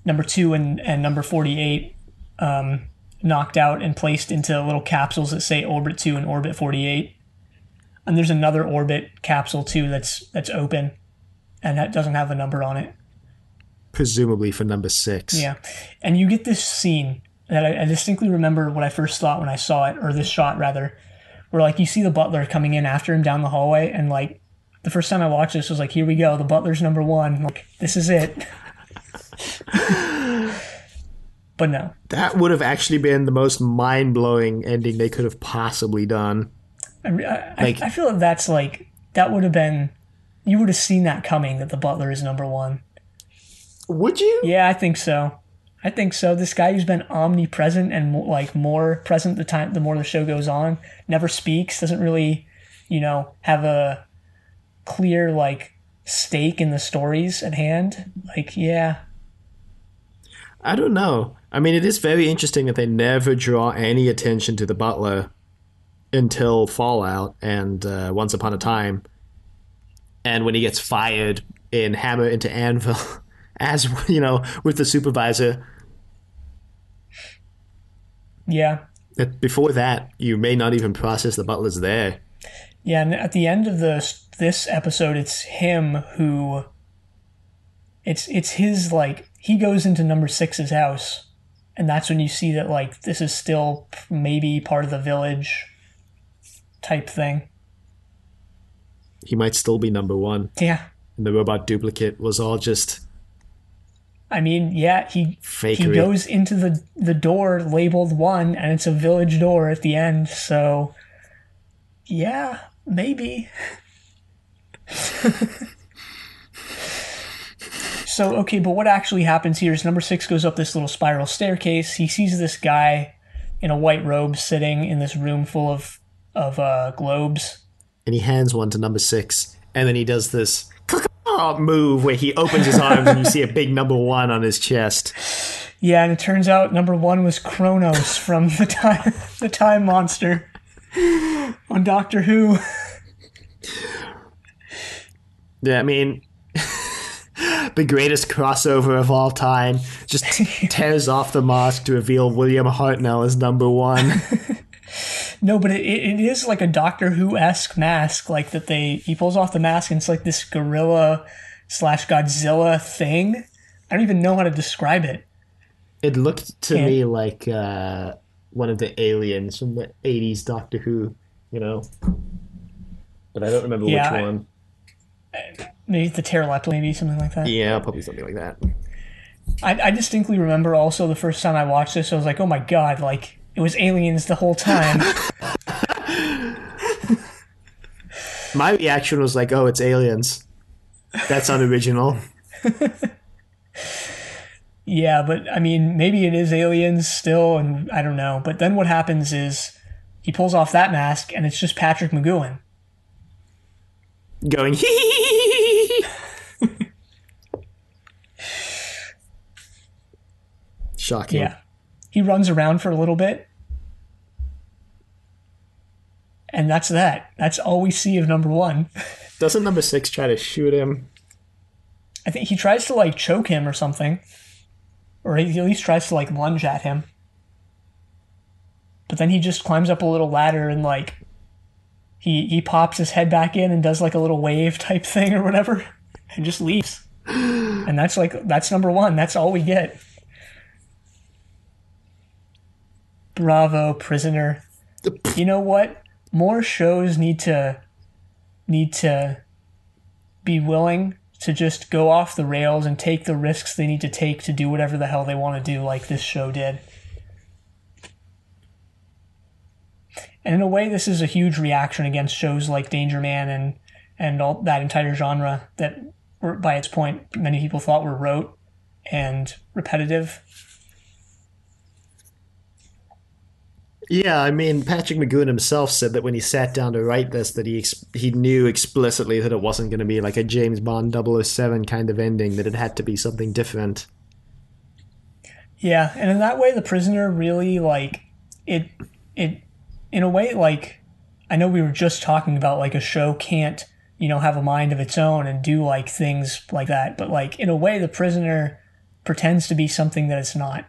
number 2 and number 48 knocked out and placed into little capsules that say Orbit 2 and Orbit 48. And there's another Orbit capsule too that's open, and that doesn't have a number on it. Presumably for number 6. Yeah, and you get this scene that I distinctly remember what I first thought when I saw it, or this shot rather, where like you see the butler coming in after him down the hallway, and like the first time I watched this was like, here we go, the butler's number 1. Like, this is it. But no. That would have actually been the most mind-blowing ending they could have possibly done. I feel like that's like, that would have been, you would have seen that coming, that the butler is number 1. Would you? Yeah, I think so. This guy who's been omnipresent and more present the more the show goes on, never speaks, doesn't really, have a clear like stake in the stories at hand. Like, yeah. I don't know. I mean, it is very interesting that they never draw any attention to the butler until Fallout and Once Upon a Time. And when he gets fired in Hammer into Anvil, as, with the supervisor. Yeah. Before that, you may not even process the butler's there. Yeah, and at the end of this episode, it's him who... It's his, like... He goes into number 6's house, and that's when you see that, like, this is still maybe part of the village type thing. He might still be number 1. Yeah. And the robot duplicate was all just... I mean, yeah, he goes into the door labeled 1, and it's a village door at the end, so... Yeah, maybe. So, okay, but what actually happens here is number 6 goes up this little spiral staircase. He sees this guy in a white robe sitting in this room full of globes. And he hands one to number 6. And then he does this move where he opens his arms and you see a big number 1 on his chest. Yeah, and it turns out number 1 was Kronos from the Time Monster on Doctor Who. Yeah, I mean... the greatest crossover of all time, just tears off the mask to reveal William Hartnell as number 1. No, but it is like a Doctor Who-esque mask, like that he pulls off the mask and it's like this gorilla / Godzilla thing. I don't even know how to describe it. It looked to me like one of the aliens from the 80s Doctor Who, but I don't remember which one. Maybe the pterodactyl, maybe something like that. Yeah, probably something like that. I distinctly remember also the first time I watched this, I was like, oh my god, like, it was aliens the whole time. My reaction was like, oh, it's aliens. That's unoriginal. Yeah, but, I mean, maybe it is aliens still, and I don't know. But then what happens is he pulls off that mask, and it's just Patrick McGoohan. Going, hee. Shocking. Yeah. He runs around for a little bit. And that's that. That's all we see of number 1. Doesn't number 6 try to shoot him? I think he tries to, like, choke him or something. Or he at least tries to, like, lunge at him. But then he just climbs up a little ladder and, like, he pops his head back in and does, like, a little wave type thing or whatever. And just leaves. And And that's number one. That's all we get. Bravo, Prisoner. You know what? More shows need to be willing to just go off the rails and take the risks they need to take to do whatever the hell they want to do, like this show did. And in a way, this is a huge reaction against shows like Danger Man and all that entire genre that, were, by its point, many people thought were rote and repetitive. Yeah, I mean, Patrick McGoohan himself said that when he sat down to write this, that he knew explicitly that it wasn't going to be like a James Bond 007 kind of ending, that it had to be something different. Yeah, and in that way, The Prisoner really, like, it in a way, like, I know we were just talking about, like, a show can't, have a mind of its own and do, like, things like that, but, like, in a way, The Prisoner pretends to be something that it's not.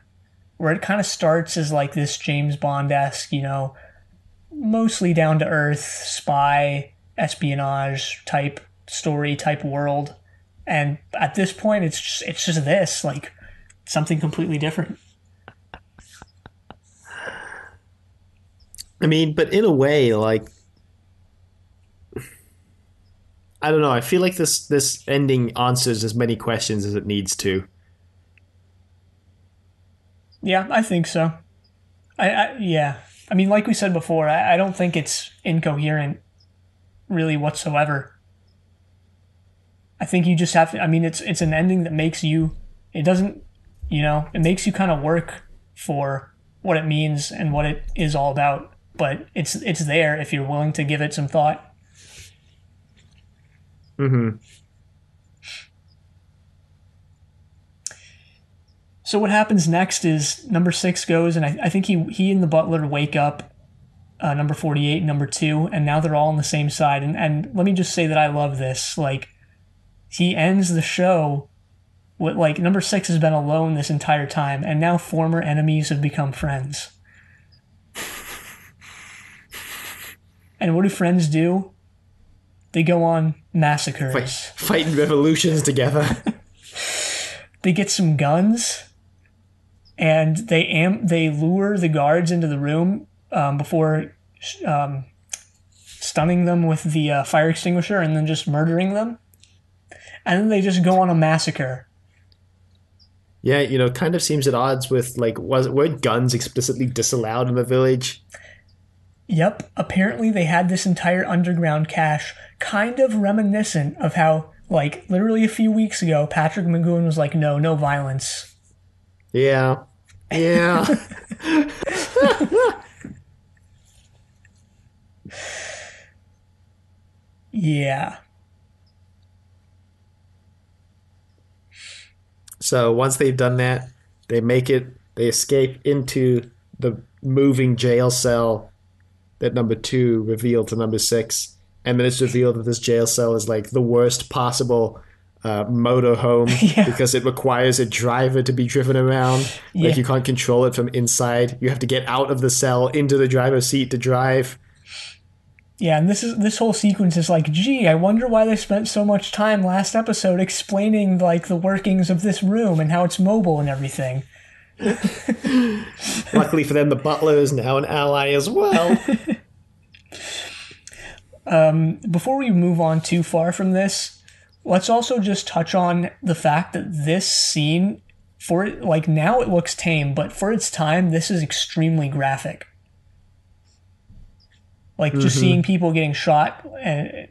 Where it kind of starts as like this James Bond-esque, mostly down-to-earth spy, espionage type story, type world. And at this point, it's just this, like, something completely different. I mean, but in a way, like, I don't know, I feel like this ending answers as many questions as it needs to. Yeah, I think so. Yeah. I mean, like we said before, I don't think it's incoherent really whatsoever. I think you just have to, I mean, it's an ending that makes you, it doesn't, it makes you kind of work for what it means and what it is all about. But it's there if you're willing to give it some thought. Mm-hmm. So what happens next is number 6 goes, and I think he and the butler wake up, number 48, number 2, and now they're all on the same side. And let me just say that I love this. Like, he ends the show with, like, number 6 has been alone this entire time, and now former enemies have become friends. And what do friends do? They go on massacres. Fighting revolutions together. They get some guns. And they lure the guards into the room before stunning them with the fire extinguisher and then just murdering them. And then they just go on a massacre. Yeah, kind of seems at odds with, like, were guns explicitly disallowed in the village? Yep. Apparently they had this entire underground cache, kind of reminiscent of how, like, literally a few weeks ago, Patrick McGoohan was like, no violence. Yeah. Yeah. Yeah. So once they've done that, they escape into the moving jail cell that number 2 revealed to number 6. And then it's revealed that this jail cell is like the worst possible motorhome because it requires a driver to be driven around. Like, you can't control it from inside. You have to get out of the cell into the driver's seat to drive. Yeah, and this whole sequence is like, gee, I wonder why they spent so much time last episode explaining, like, the workings of this room and how it's mobile and everything. Luckily for them, the butler is now an ally as well. Before we move on too far from this, let's also just touch on the fact that this scene, like, now it looks tame, but for its time, this is extremely graphic. Like, just seeing people getting shot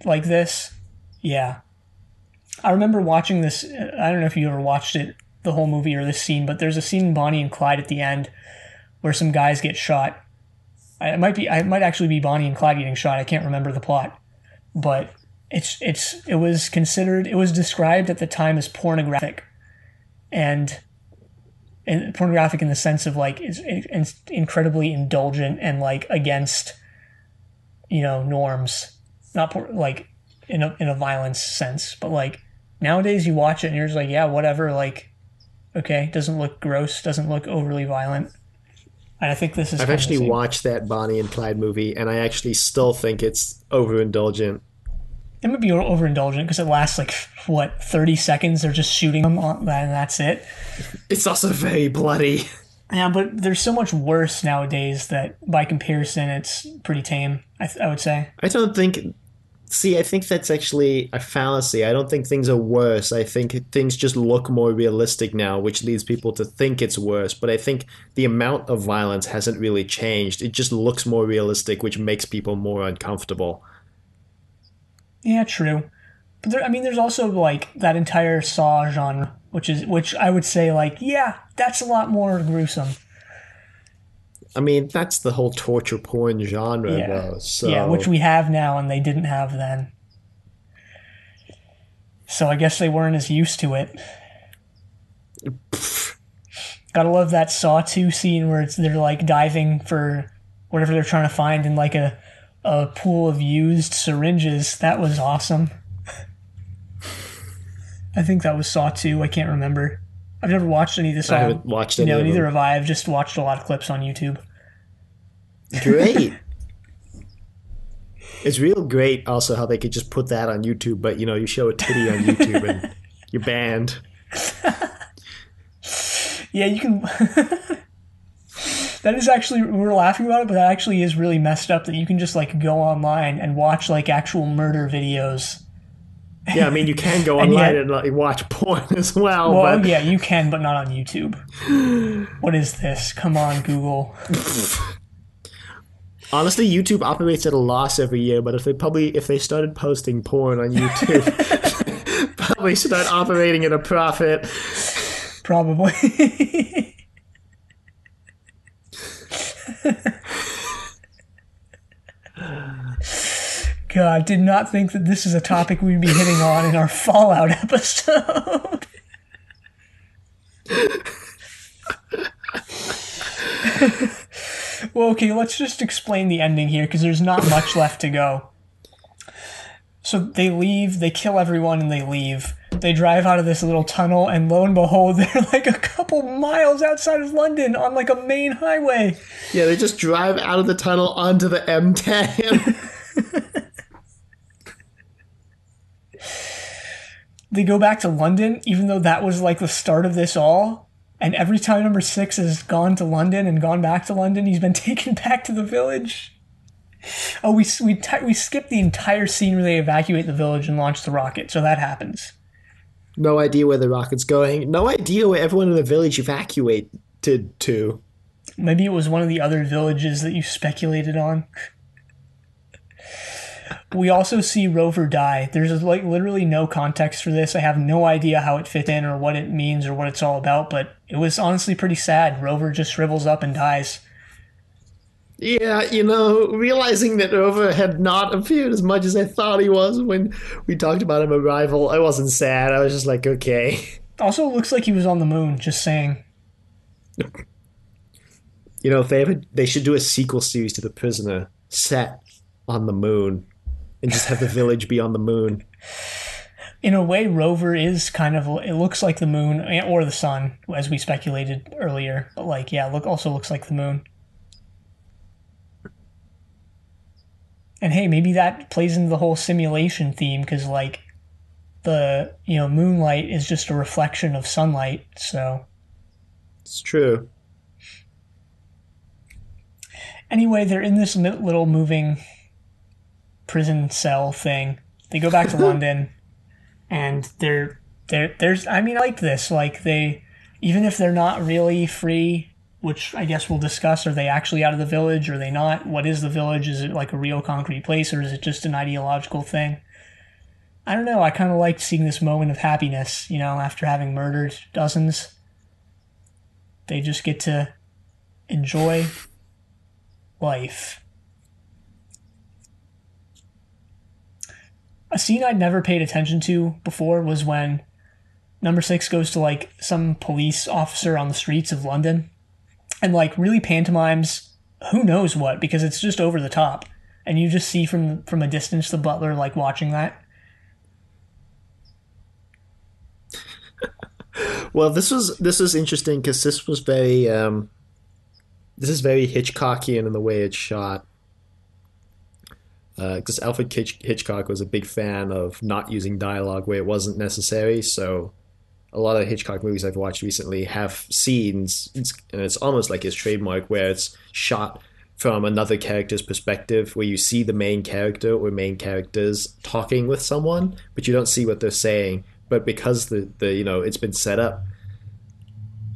like this, yeah. I remember watching this, I don't know if you ever watched it, the whole movie or this scene, but there's a scene in Bonnie and Clyde at the end where some guys get shot. It might actually be Bonnie and Clyde getting shot, I can't remember the plot. But it was described at the time as pornographic, and pornographic in the sense of, like, it's incredibly indulgent and, like, against, norms, not like in a violence sense, but, like, nowadays you watch it and you're just like, yeah, whatever, like, okay, doesn't look gross, doesn't look overly violent. And I think this is. I've actually watched that Bonnie and Clyde movie, and I actually still think it's overindulgent. It might be overindulgent because it lasts like what 30 seconds. They're just shooting them on, and that's it. It's also very bloody. Yeah, but there's so much worse nowadays that by comparison, it's pretty tame. I would say. I don't think. See, I think that's actually a fallacy. I don't think things are worse. I think things just look more realistic now, which leads people to think it's worse. But I think the amount of violence hasn't really changed. It just looks more realistic, which makes people more uncomfortable. Yeah, true. But there's also like that entire Saw genre, which I would say like, yeah, that's a lot more gruesome. I mean, that's the whole torture porn genre, Yeah, though. So yeah, which we have now and they didn't have then. So I guess they weren't as used to it. Gotta love that Saw 2 scene where they're like diving for whatever they're trying to find in like a pool of used syringes. That was awesome. I think that was Saw 2. I can't remember. I've never watched any of this. I haven't watched any of neither them. have I. I've just watched a lot of clips on YouTube. Great. It's real great also how they could just put that on YouTube, but you show a titty on YouTube and you're banned. Yeah, you can. That is actually, we were laughing about it, but that actually is really messed up that you can just like go online and watch like actual murder videos. Yeah, I mean, you can go online and like, watch porn as well. Well, but yeah, you can, but not on YouTube. What is this? Come on, Google. honestly, YouTube operates at a loss every year. But if they started posting porn on YouTube, probably start operating at a profit. Probably. God, did not think that this is a topic we'd be hitting on in our Fallout episode. Well, okay, let's just explain the ending here, because there's not much left to go. So they leave, they kill everyone, and they leave. They drive out of this little tunnel, and lo and behold, they're like a couple miles outside of London on like a main highway. Yeah, they just drive out of the tunnel onto the M10. They go back to London, even though that was like the start of this all. And every time number 6 has gone to London and gone back to London, he's been taken back to the village. Oh, we skipped the entire scene where they evacuate the village and launch the rocket, so that happens. No idea where the rocket's going. No idea where everyone in the village evacuated to. Maybe it was one of the other villages that you speculated on. We also see Rover die. There's like literally no context for this. I have no idea how it fit in or what it means or what it's all about, but it was honestly pretty sad. Rover just shrivels up and dies. Yeah, realizing that Rover had not appeared as much as I thought he was when we talked about him Arrival, I wasn't sad. I was just like, okay. Also, it looks like he was on the moon, just saying. If they should do a sequel series to The Prisoner set on the moon and just have the village be on the moon. In a way, Rover is kind of, it looks like the moon or the sun, as we speculated earlier. But like, yeah, also looks like the moon. And hey, maybe that plays into the whole simulation theme, because like the moonlight is just a reflection of sunlight, so it's true. Anyway, they're in this little moving prison cell thing. They go back to London, and there's I like this. Like even if they're not really free, which I guess we'll discuss, are they actually out of the village? Or are they not? What is the village? Is it like a real concrete place, or is it just an ideological thing? I don't know. I kind of liked seeing this moment of happiness, after having murdered dozens. They just get to enjoy life. A scene I'd never paid attention to before was when number 6 goes to like some police officer on the streets of London and like really pantomimes who knows what, because it's just over the top, and you just see from a distance the butler like watching that. Well, this was interesting because this was very this is very Hitchcockian in the way it's shot. because Alfred Hitchcock was a big fan of not using dialogue where it wasn't necessary. So a lot of Hitchcock movies I've watched recently have scenes, and it's almost like his trademark, where it's shot from another character's perspective, where you see the main character or main characters talking with someone, but you don't see what they're saying. But because the it's been set up,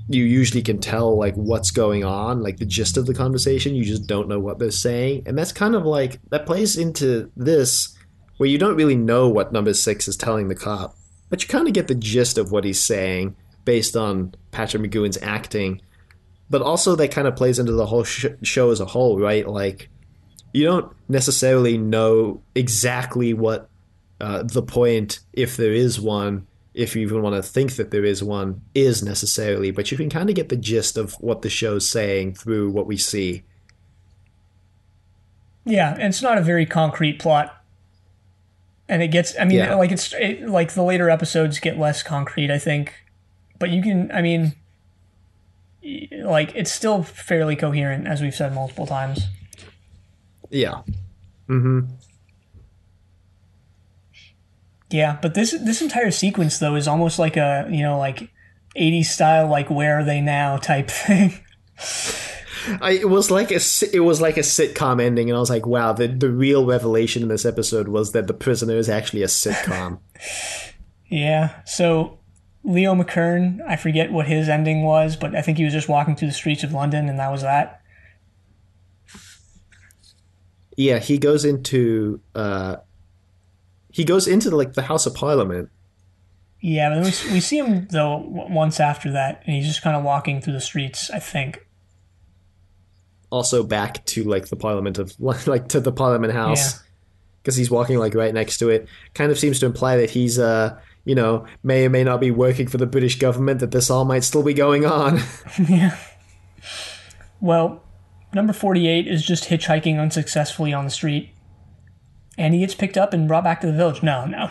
you usually can tell like what's going on, like the gist of the conversation. You just don't know what they're saying, and that's kind of like that plays into this, where you don't really know what number six is telling the cop, but you kind of get the gist of what he's saying based on Patrick McGoohan's acting. But also that kind of plays into the whole show as a whole, right? Like you don't necessarily know exactly what the point, if there is one, if you even want to think that there is one, is necessarily, but you can kind of get the gist of what the show's saying through what we see. Yeah, and it's not a very concrete plot. And it gets, I mean, Yeah. like like the later episodes get less concrete, I think. But you can, I mean, like it's still fairly coherent, as we've said multiple times. Yeah. Mm-hmm. Yeah, but this entire sequence though is almost like a like 80s style, like where are they now type thing. It was like a sitcom ending, and I was like, wow, the real revelation in this episode was that The Prisoner is actually a sitcom. Yeah, so Leo McKern, I forget what his ending was, but I think he was just walking through the streets of London, and that was that. Yeah, he goes into like the House of Parliament. Yeah, but then we see him though once after that, and he's just kind of walking through the streets, I think. Also back to like the Parliament of like to the Parliament House, because he's walking like right next to it. Kind of seems to imply that he's may or may not be working for the British government, that this all might still be going on. Yeah. Well, number 48 is just hitchhiking unsuccessfully on the street, and he gets picked up and brought back to the village. No.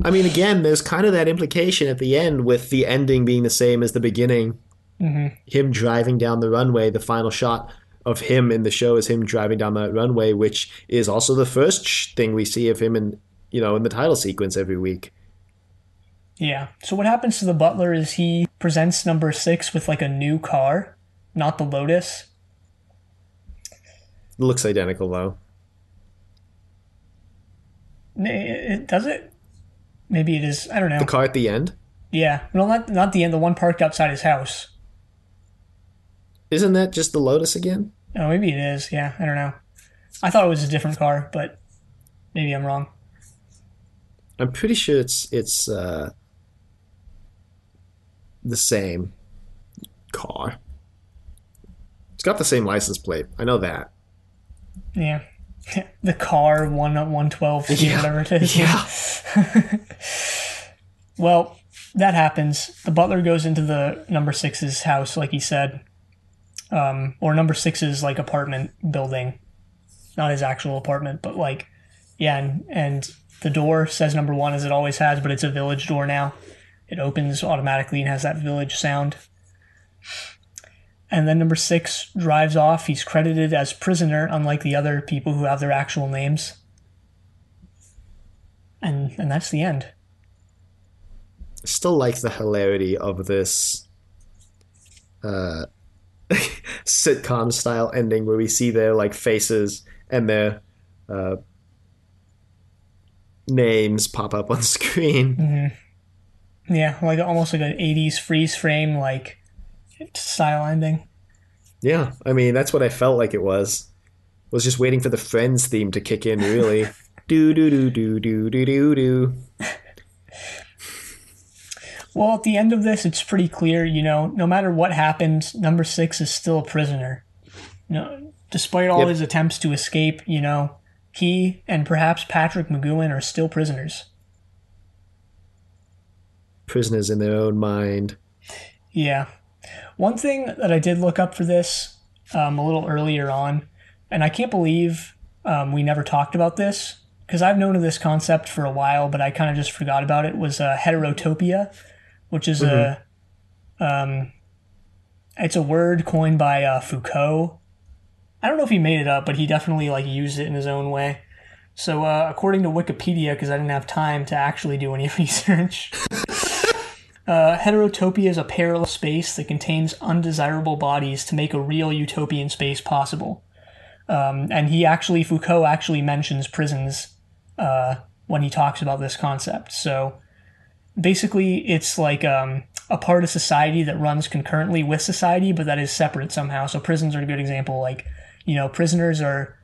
I mean, again, there's kind of that implication at the end, with the ending being the same as the beginning. Mm-hmm. Him driving down the runway, the final shot of him in the show is him driving down that runway, which is also the first thing we see of him in the title sequence every week. Yeah. So what happens to the butler is he presents number 6 with like a new car, not the Lotus. It looks identical though. Does it? Maybe it is. I don't know. The car at the end? Yeah. No, not the end. The one parked outside his house. Isn't that just the Lotus again? Oh, maybe it is. Yeah, I don't know. I thought it was a different car, but maybe I'm wrong. I'm pretty sure it's the same car. It's got the same license plate. I know that. Yeah. The car 112, whatever it is. Yeah. Well, that happens. The butler goes into the number 6's house, like he said. Or number 6's like apartment building. Not his actual apartment, but like, yeah, and the door says number 1 as it always has, but it's a village door now. It opens automatically and has that village sound. And then number 6 drives off. He's credited as prisoner, unlike the other people who have their actual names. And that's the end. Still like the hilarity of this sitcom style ending, where we see their like faces and their names pop up on screen. Mm-hmm. Yeah, like almost like an 80s freeze frame like style ending. Yeah, I mean that's what I felt like it was. I was just waiting for the Friends theme to kick in, really. Do do do do do do do do. Well, at the end of this, it's pretty clear, no matter what happens, number 6 is still a prisoner. Despite all his attempts to escape, he and perhaps Patrick McGoohan are still prisoners. Prisoners in their own mind. Yeah. One thing that I did look up for this a little earlier on, and I can't believe we never talked about this, because I've known of this concept for a while, but I kind of just forgot about it, was heterotopia, which is it's a word coined by Foucault. I don't know if he made it up, but he definitely like used it in his own way. So according to Wikipedia, because I didn't have time to actually do any research, heterotopia is a parallel space that contains undesirable bodies to make a real utopian space possible. And Foucault actually mentions prisons when he talks about this concept. So basically, it's like a part of society that runs concurrently with society, but that is separate somehow. So prisons are a good example. Like, prisoners are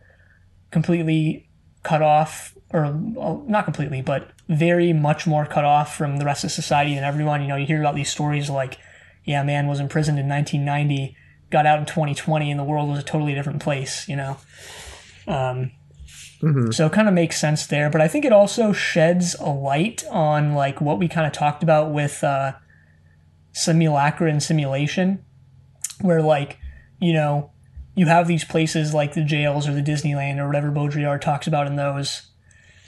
completely cut off, or not completely, but very much more cut off from the rest of society than everyone. You hear about these stories like, yeah, man was imprisoned in 1990, got out in 2020, and the world was a totally different place, So it kind of makes sense there. But I think it also sheds a light on like what we kind of talked about with simulacra and simulation, where like, you have these places like the jails or the Disneyland or whatever Baudrillard talks about in those.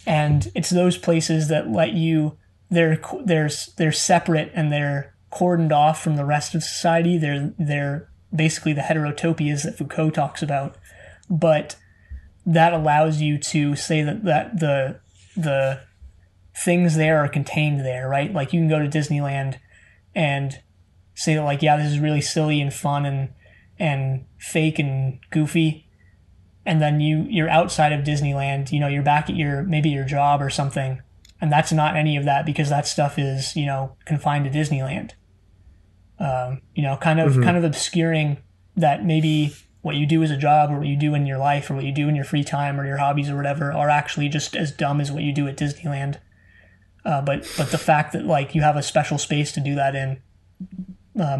And it's those places that let you, they're separate and they're cordoned off from the rest of society. They're basically the heterotopias that Foucault talks about. But that allows you to say that the things there are contained there, right? Like you can go to Disneyland and say that like, yeah, this is really silly and fun and fake and goofy. And then you're outside of Disneyland, you're back at maybe your job or something. And that's not any of that because that stuff is, confined to Disneyland. Kind of obscuring that maybe what you do as a job or what you do in your life or what you do in your free time or your hobbies or whatever are actually just as dumb as what you do at Disneyland. But the fact that like you have a special space to do that in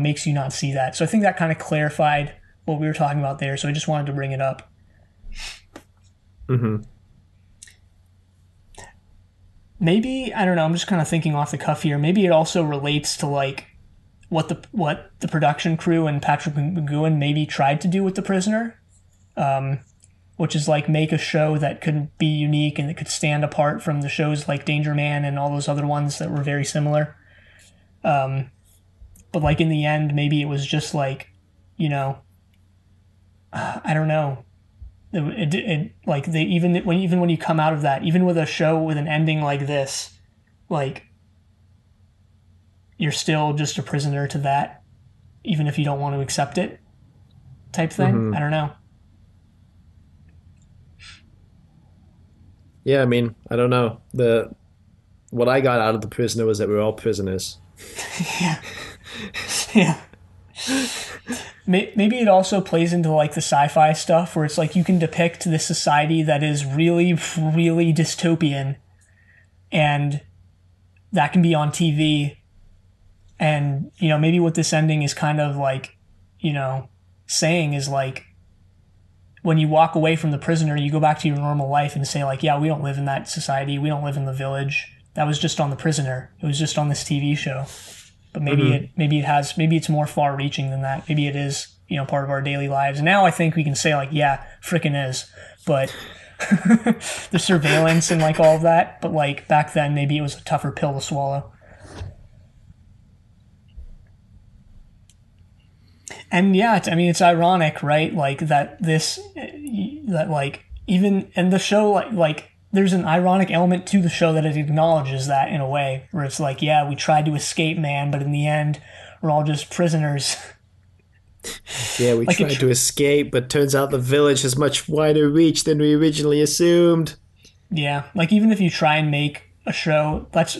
makes you not see that. So I think that kind of clarified what we were talking about there. So I just wanted to bring it up. Mm-hmm. Maybe, I don't know, I'm just kind of thinking off the cuff here. Maybe it also relates to like what the production crew and Patrick McGoohan maybe tried to do with The Prisoner, which is like make a show that could be unique and that could stand apart from the shows like Danger Man and all those other ones that were very similar. But like in the end, maybe it was just like, I don't know. Like they even when you come out of that, even with a show with an ending like this, like you're still just a prisoner to that, even if you don't want to accept it, type thing. Mm-hmm. I don't know. Yeah, I mean, I don't know. What I got out of The Prisoner was that we're all prisoners. Yeah. Yeah. Maybe it also plays into like the sci-fi stuff where it's like you can depict this society that is really, really dystopian, and that can be on TV. And, maybe what this ending is kind of like, saying is like, when you walk away from The Prisoner, you go back to your normal life and say like, yeah, we don't live in that society. We don't live in the village. That was just on The Prisoner. It was just on this TV show. But maybe maybe it's more far reaching than that. Maybe it is, part of our daily lives. And now I think we can say like, yeah, frickin' is. But the surveillance and like all of that. But like back then, maybe it was a tougher pill to swallow. And yeah, it's ironic, right? Like that like even in the show, like there's an ironic element to the show that it acknowledges that in a way where it's like, yeah, we tried to escape, man, but in the end, we're all just prisoners. Yeah, we tried to escape, but turns out the village has much wider reach than we originally assumed. Yeah, like even if you try and make a show, that's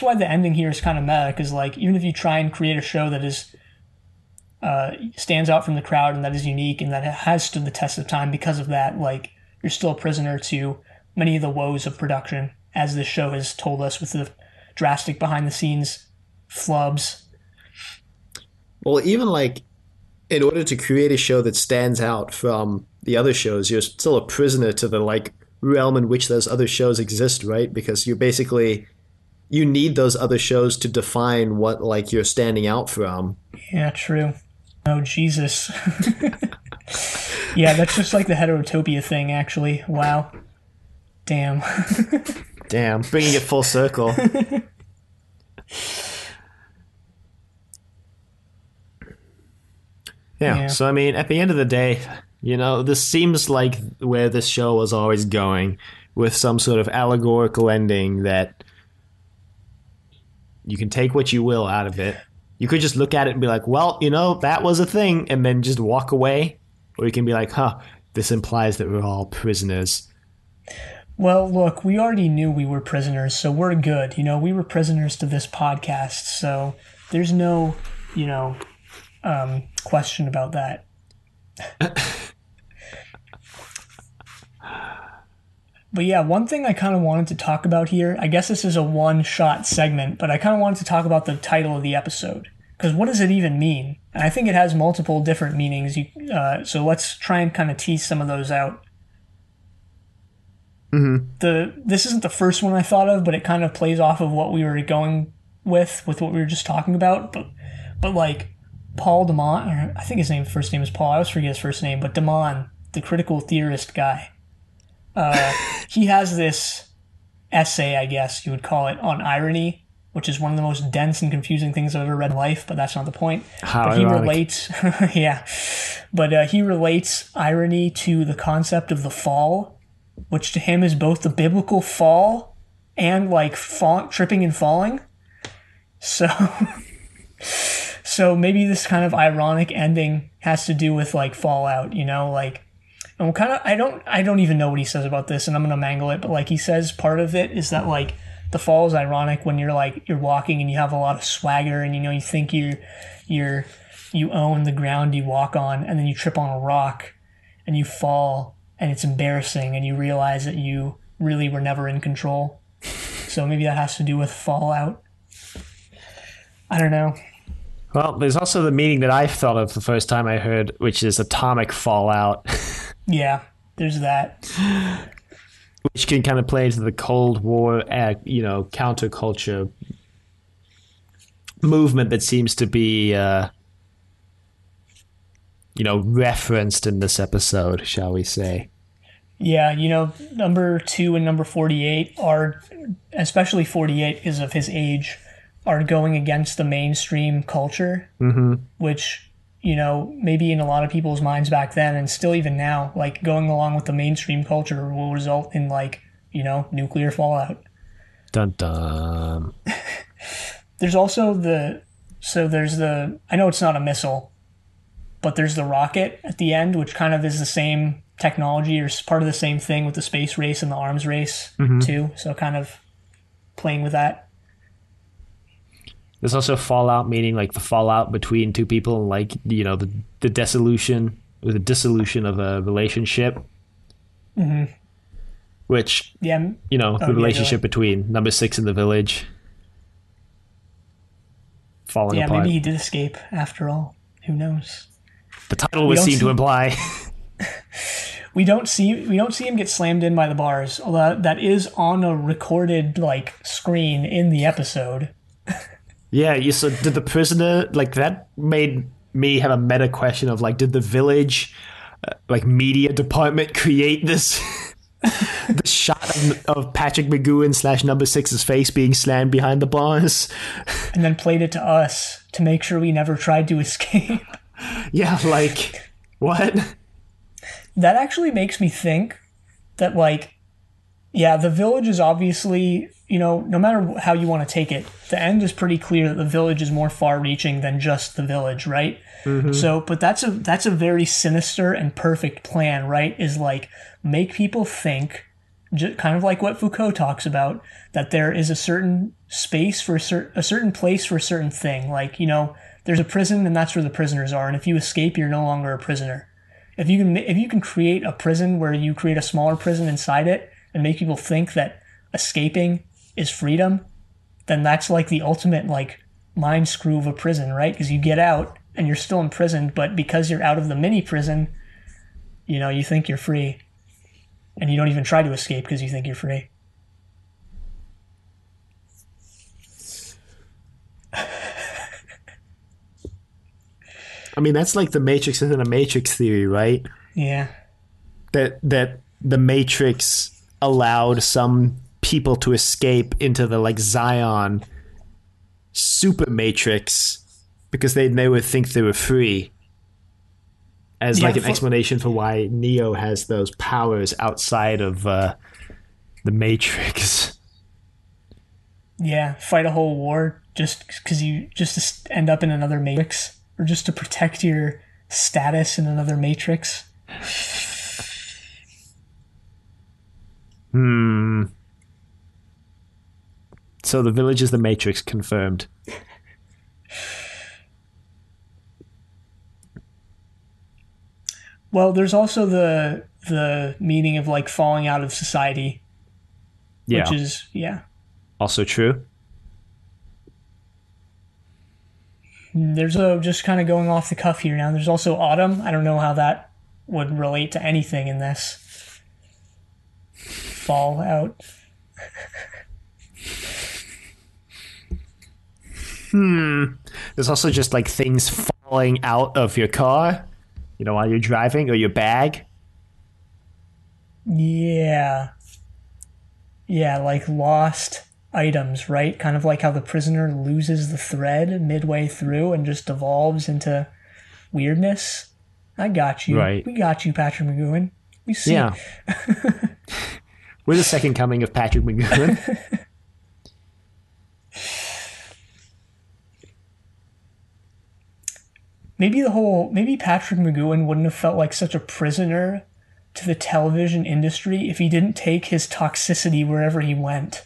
why the ending here is kind of meta, because like even if you try and create a show that is stands out from the crowd and that is unique and that has stood the test of time because of that, like you're still a prisoner to many of the woes of production, as this show has told us with the drastic behind-the-scenes flubs. Well, even like in order to create a show that stands out from the other shows, you're still a prisoner to the like realm in which those other shows exist, right? Because you need those other shows to define what like you're standing out from. Yeah, true. Oh, Jesus. Yeah, that's just like the heterotopia thing, actually. Wow. Damn. Damn, bringing it full circle. Yeah, so I mean, at the end of the day, You know, this seems like where this show was always going, with some sort of allegorical ending that you can take what you will out of it. You could just look at it and be like, well, you know, that was a thing, and then just walk away. Or you can be like, huh, this implies that we're all prisoners. Well, look, we already knew we were prisoners, so we're good. You know, we were prisoners to this podcast, so there's no, question about that. But yeah, one thing I kind of wanted to talk about here, I guess this is a one-shot segment, but I kind of wanted to talk about the title of the episode. Because what does it even mean? And I think it has multiple different meanings, so let's try and kind of tease some of those out. This isn't the first one I thought of, but it kind of plays off of what we were going with what we were just talking about. But like Paul Damon, or I think his first name is Paul. I always forget his first name, but Damon, the critical theorist guy, he has this essay, I guess you would call it, on irony, which is one of the most dense and confusing things I've ever read in life. But that's not the point. How but ironic. he relates, yeah. But he relates irony to the concept of the fall, which to him is both the biblical fall and like tripping and falling. So maybe this kind of ironic ending has to do with like fallout, like, and we'll I don't even know what he says about this, and I'm gonna mangle it, but like he says part of it is that like the fall is ironic when you're walking and you have a lot of swagger and you think you own the ground you walk on, and then you trip on a rock and you fall. And it's embarrassing, and you realize that you really were never in control. So maybe that has to do with fallout. I don't know. Well, there's also the meaning that I thought of the first time I heard, which is atomic fallout. Yeah, there's that. Which can kind of play into the Cold War, counterculture movement that seems to be, referenced in this episode, shall we say. Yeah, number 2 and number 48 are, especially 48 because of his age, are going against the mainstream culture, which, maybe in a lot of people's minds back then and still even now, like going along with the mainstream culture will result in nuclear fallout. Dun dun. There's also I know it's not a missile, but there's the rocket at the end, which kind of is the same technology or part of the same thing with the space race and the arms race too. So kind of playing with that. There's also fallout, meaning like the fallout between two people, like, the dissolution or the dissolution of a relationship. Which, the relationship between number 6 and the village falling apart. Yeah, maybe he did escape after all. Who knows? The title would seem to imply. We don't see him get slammed in by the bars, although that is on a recorded screen in the episode. Yeah, so did the prisoner, that made me have a meta question of did the village media department create this the shot of Patrick McGoohan / number 6's face being slammed behind the bars, and then played it to us to make sure we never tried to escape? Yeah, what? That actually makes me think that, the village is obviously, no matter how you want to take it, the end is pretty clear that the village is more far-reaching than just the village, right? So, but that's a very sinister and perfect plan, right? Is make people think, kind of like what Foucault talks about, that there is a certain space for a certain place for a certain thing. There's a prison and that's where the prisoners are, and if you escape, you're no longer a prisoner. If you can create a prison where you create a smaller prison inside it and make people think that escaping is freedom, then that's the ultimate mind screw of a prison, right? Because you get out and you're still in prison, but because you're out of the mini prison, you think you're free, and you don't even try to escape because you think you're free. I mean, that's the Matrix within a Matrix theory, right? Yeah. That the Matrix allowed some people to escape into the Zion super Matrix because they would think they were free. as Yeah, like an explanation for why Neo has those powers outside of the Matrix. yeah, fight a whole war just because you just to end up in another Matrix, or just to protect your status in another Matrix. So the village is the Matrix, confirmed. Well, there's also the meaning of like falling out of society, Yeah. which is yeah. Also true. There's a just kind of going off the cuff here now. There's also autumn. I don't know how that would relate to anything in this. Fallout. There's also just like things falling out of your car, while you're driving, or your bag. Yeah. Yeah, like lost items, right? Kind of like how the prisoner loses the thread midway through and just devolves into weirdness. I got you. Right. We got you, Patrick McGoohan. We see. Yeah. We're the second coming of Patrick McGoohan. Maybe Patrick McGoohan wouldn't have felt like such a prisoner to the television industry if he didn't take his toxicity wherever he went.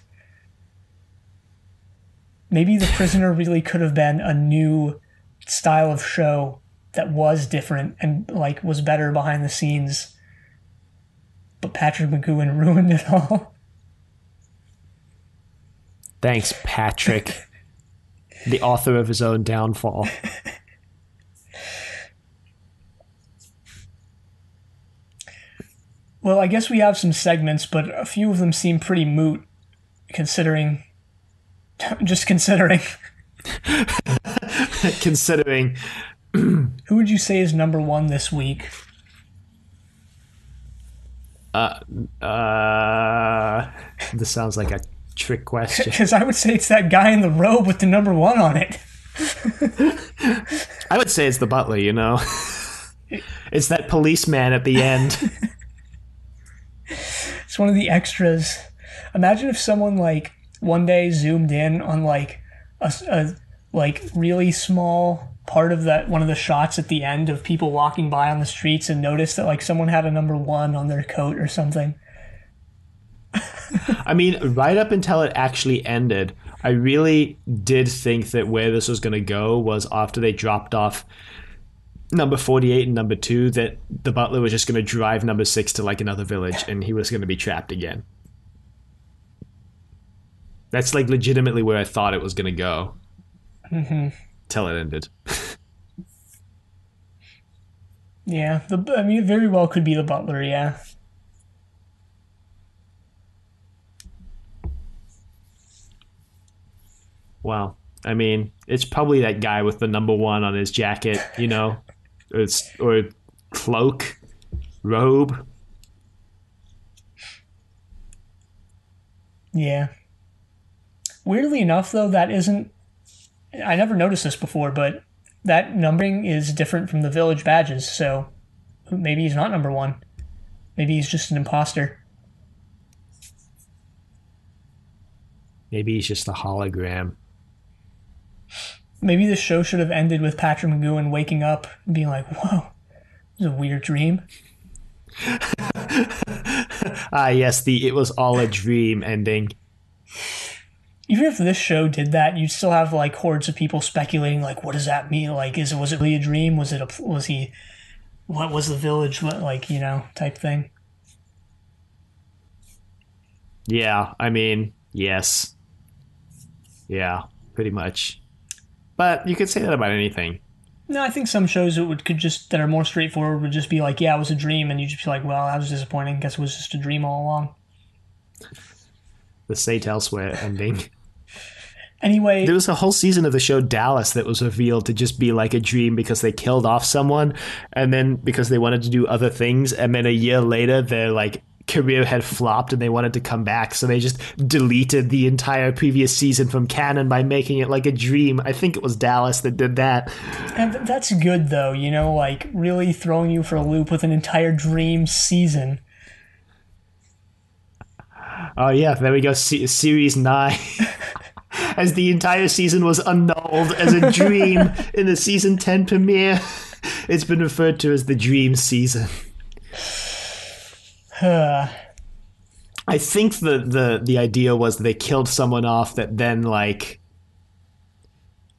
Maybe The Prisoner really could have been a new style of show that was different and like was better behind the scenes. But Patrick McGoohan ruined it all. Thanks, Patrick. The author of his own downfall. Well, I guess we have some segments, but a few of them seem pretty moot, considering. Just considering. Considering. Who would you say is number one this week? This sounds like a trick question. Because I would say it's that guy in the robe with the number one on it. I would say it's the butler, It's that policeman at the end. It's one of the extras. Imagine if someone like one day zoomed in on like a like really small part of that one of the shots at the end of people walking by on the streets and noticed that like someone had a number one on their coat or something. I mean, right up until it actually ended, I really did think that where this was going to go was after they dropped off number 48 and number 2, that the butler was just going to drive number 6 to like another village and he was going to be trapped again. That's like legitimately where I thought it was going to go. Mm-hmm. Till it ended. Yeah, it very well could be the butler, yeah. Wow. I mean, it's probably that guy with the number 1 on his jacket, or cloak, robe. Yeah. Weirdly enough, though, that isn't... I never noticed this before, but that numbering is different from the village badges, so maybe he's not number 1. Maybe he's just an imposter. Maybe he's just a hologram. Maybe this show should have ended with Patrick McGoohan waking up and being like, whoa, this is a weird dream. Yes, the "it was all a dream" ending. Even if this show did that, you'd still have like hordes of people speculating, like, what does that mean? Like, was it really a dream? What was the village? Type thing. Yeah, I mean, yes. Yeah, pretty much. But you could say that about anything. No, I think some shows that are more straightforward would just be like, yeah, it was a dream, and you just be like, well, that was disappointing. Guess it was just a dream all along. The Say Elsewhere ending. Anyway, there was a whole season of the show Dallas that was revealed to just be like a dream because they killed off someone, and then because they wanted to do other things, and then a year later they're like career had flopped and they wanted to come back, so they just deleted the entire previous season from canon by making it like a dream. I think it was Dallas that did that. And that's good, though, you know, like really throwing you for a loop with an entire dream season. Oh, yeah, there we go. Series 9. As the entire season was annulled as a dream in the season 10 premiere. It's been referred to as the dream season. I think the idea was they killed someone off that then, like,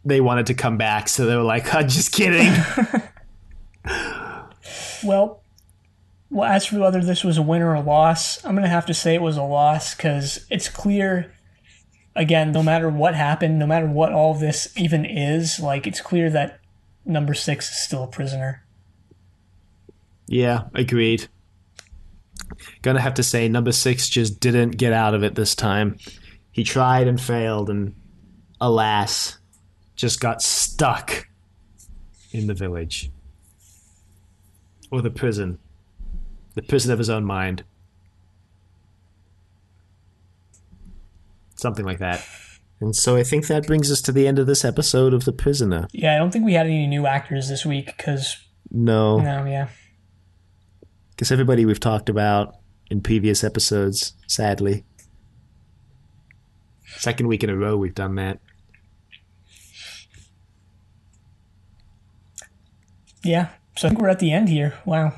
they wanted to come back, so they were like, oh, just kidding. Well, as for whether this was a win or a loss, I'm going to have to say it was a loss, because it's clear, again, no matter what happened, no matter what all of this even is, like, it's clear that number 6 is still a prisoner. Yeah, agreed. Gonna have to say number 6 just didn't get out of it this time. He tried and failed, and alas, just got stuck in the village. Or the prison. The prison of his own mind. Something like that. And so I think that brings us to the end of this episode of The Prisoner. Yeah, I don't think we had any new actors this week, because... No, yeah. Because everybody we've talked about in previous episodes, sadly. Second week in a row we've done that. Yeah, so I think we're at the end here. Wow.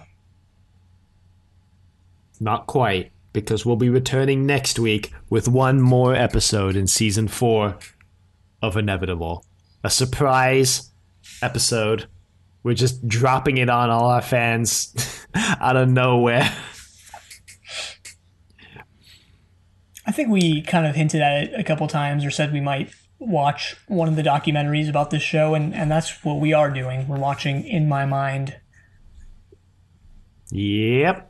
Not quite, because we'll be returning next week with one more episode in Season 4 of Inevitable. A surprise episode. We're just dropping it on all our fans out of nowhere. I think we kind of hinted at it a couple times, or said we might watch one of the documentaries about this show, and that's what we are doing. We're watching In My Mind. Yep.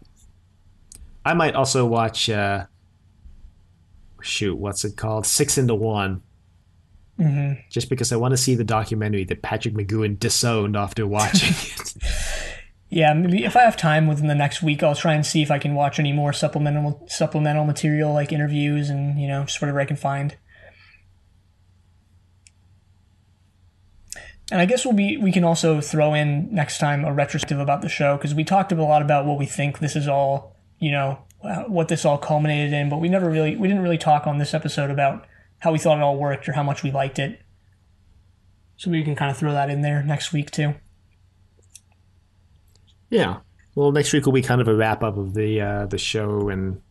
I might also watch, what's it called? 6 into 1. Mm-hmm. Just because I want to see the documentary that Patrick McGoohan disowned after watching it. Yeah, maybe if I have time within the next week, I'll try and see if I can watch any more supplemental material, like interviews and, you know, just whatever I can find. And I guess we can also throw in next time a retrospective about the show, because we talked a lot about what we think this is all, you know, what this all culminated in, but we didn't really talk on this episode about how we thought it all worked or how much we liked it. So we can kind of throw that in there next week too. Yeah. Well, next week will be kind of a wrap up of the show and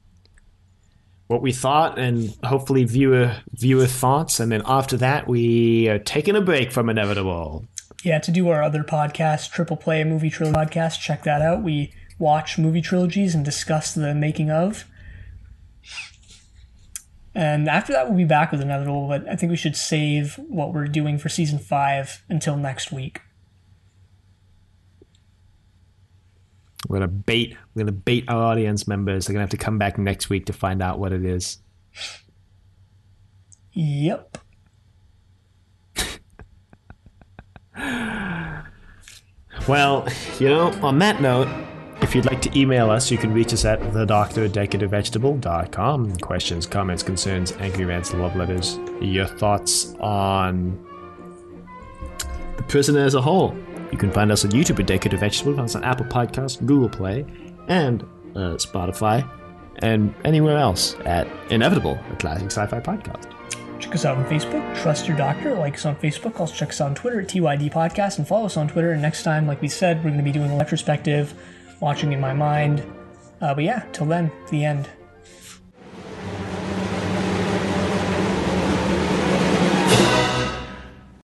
what we thought, and hopefully viewer thoughts. And then after that, we are taking a break from Inevitable. Yeah, to do our other podcast, Triple Play, a movie trilogy podcast. Check that out. We watch movie trilogies and discuss the making of. And after that, we'll be back with Inevitable, but I think we should save what we're doing for Season 5 until next week. We're gonna bait our audience members. They're gonna have to come back next week to find out what it is. Yep. Well, you know, on that note, if you'd like to email us, you can reach us at thedoctor@decadentvegetable.com. Questions, comments, concerns, angry rants, love letters, your thoughts on The Prisoner as a whole. You can find us on YouTube at Decorative Vegetable, find us on Apple Podcasts, Google Play, and Spotify, and anywhere else at Inevitable, a classic sci-fi podcast. Check us out on Facebook, Trust Your Doctor. Like us on Facebook. Also check us out on Twitter at TYD Podcast, and follow us on Twitter. And next time, like we said, we're going to be doing a retrospective, watching In My Mind. But yeah, till then, the end.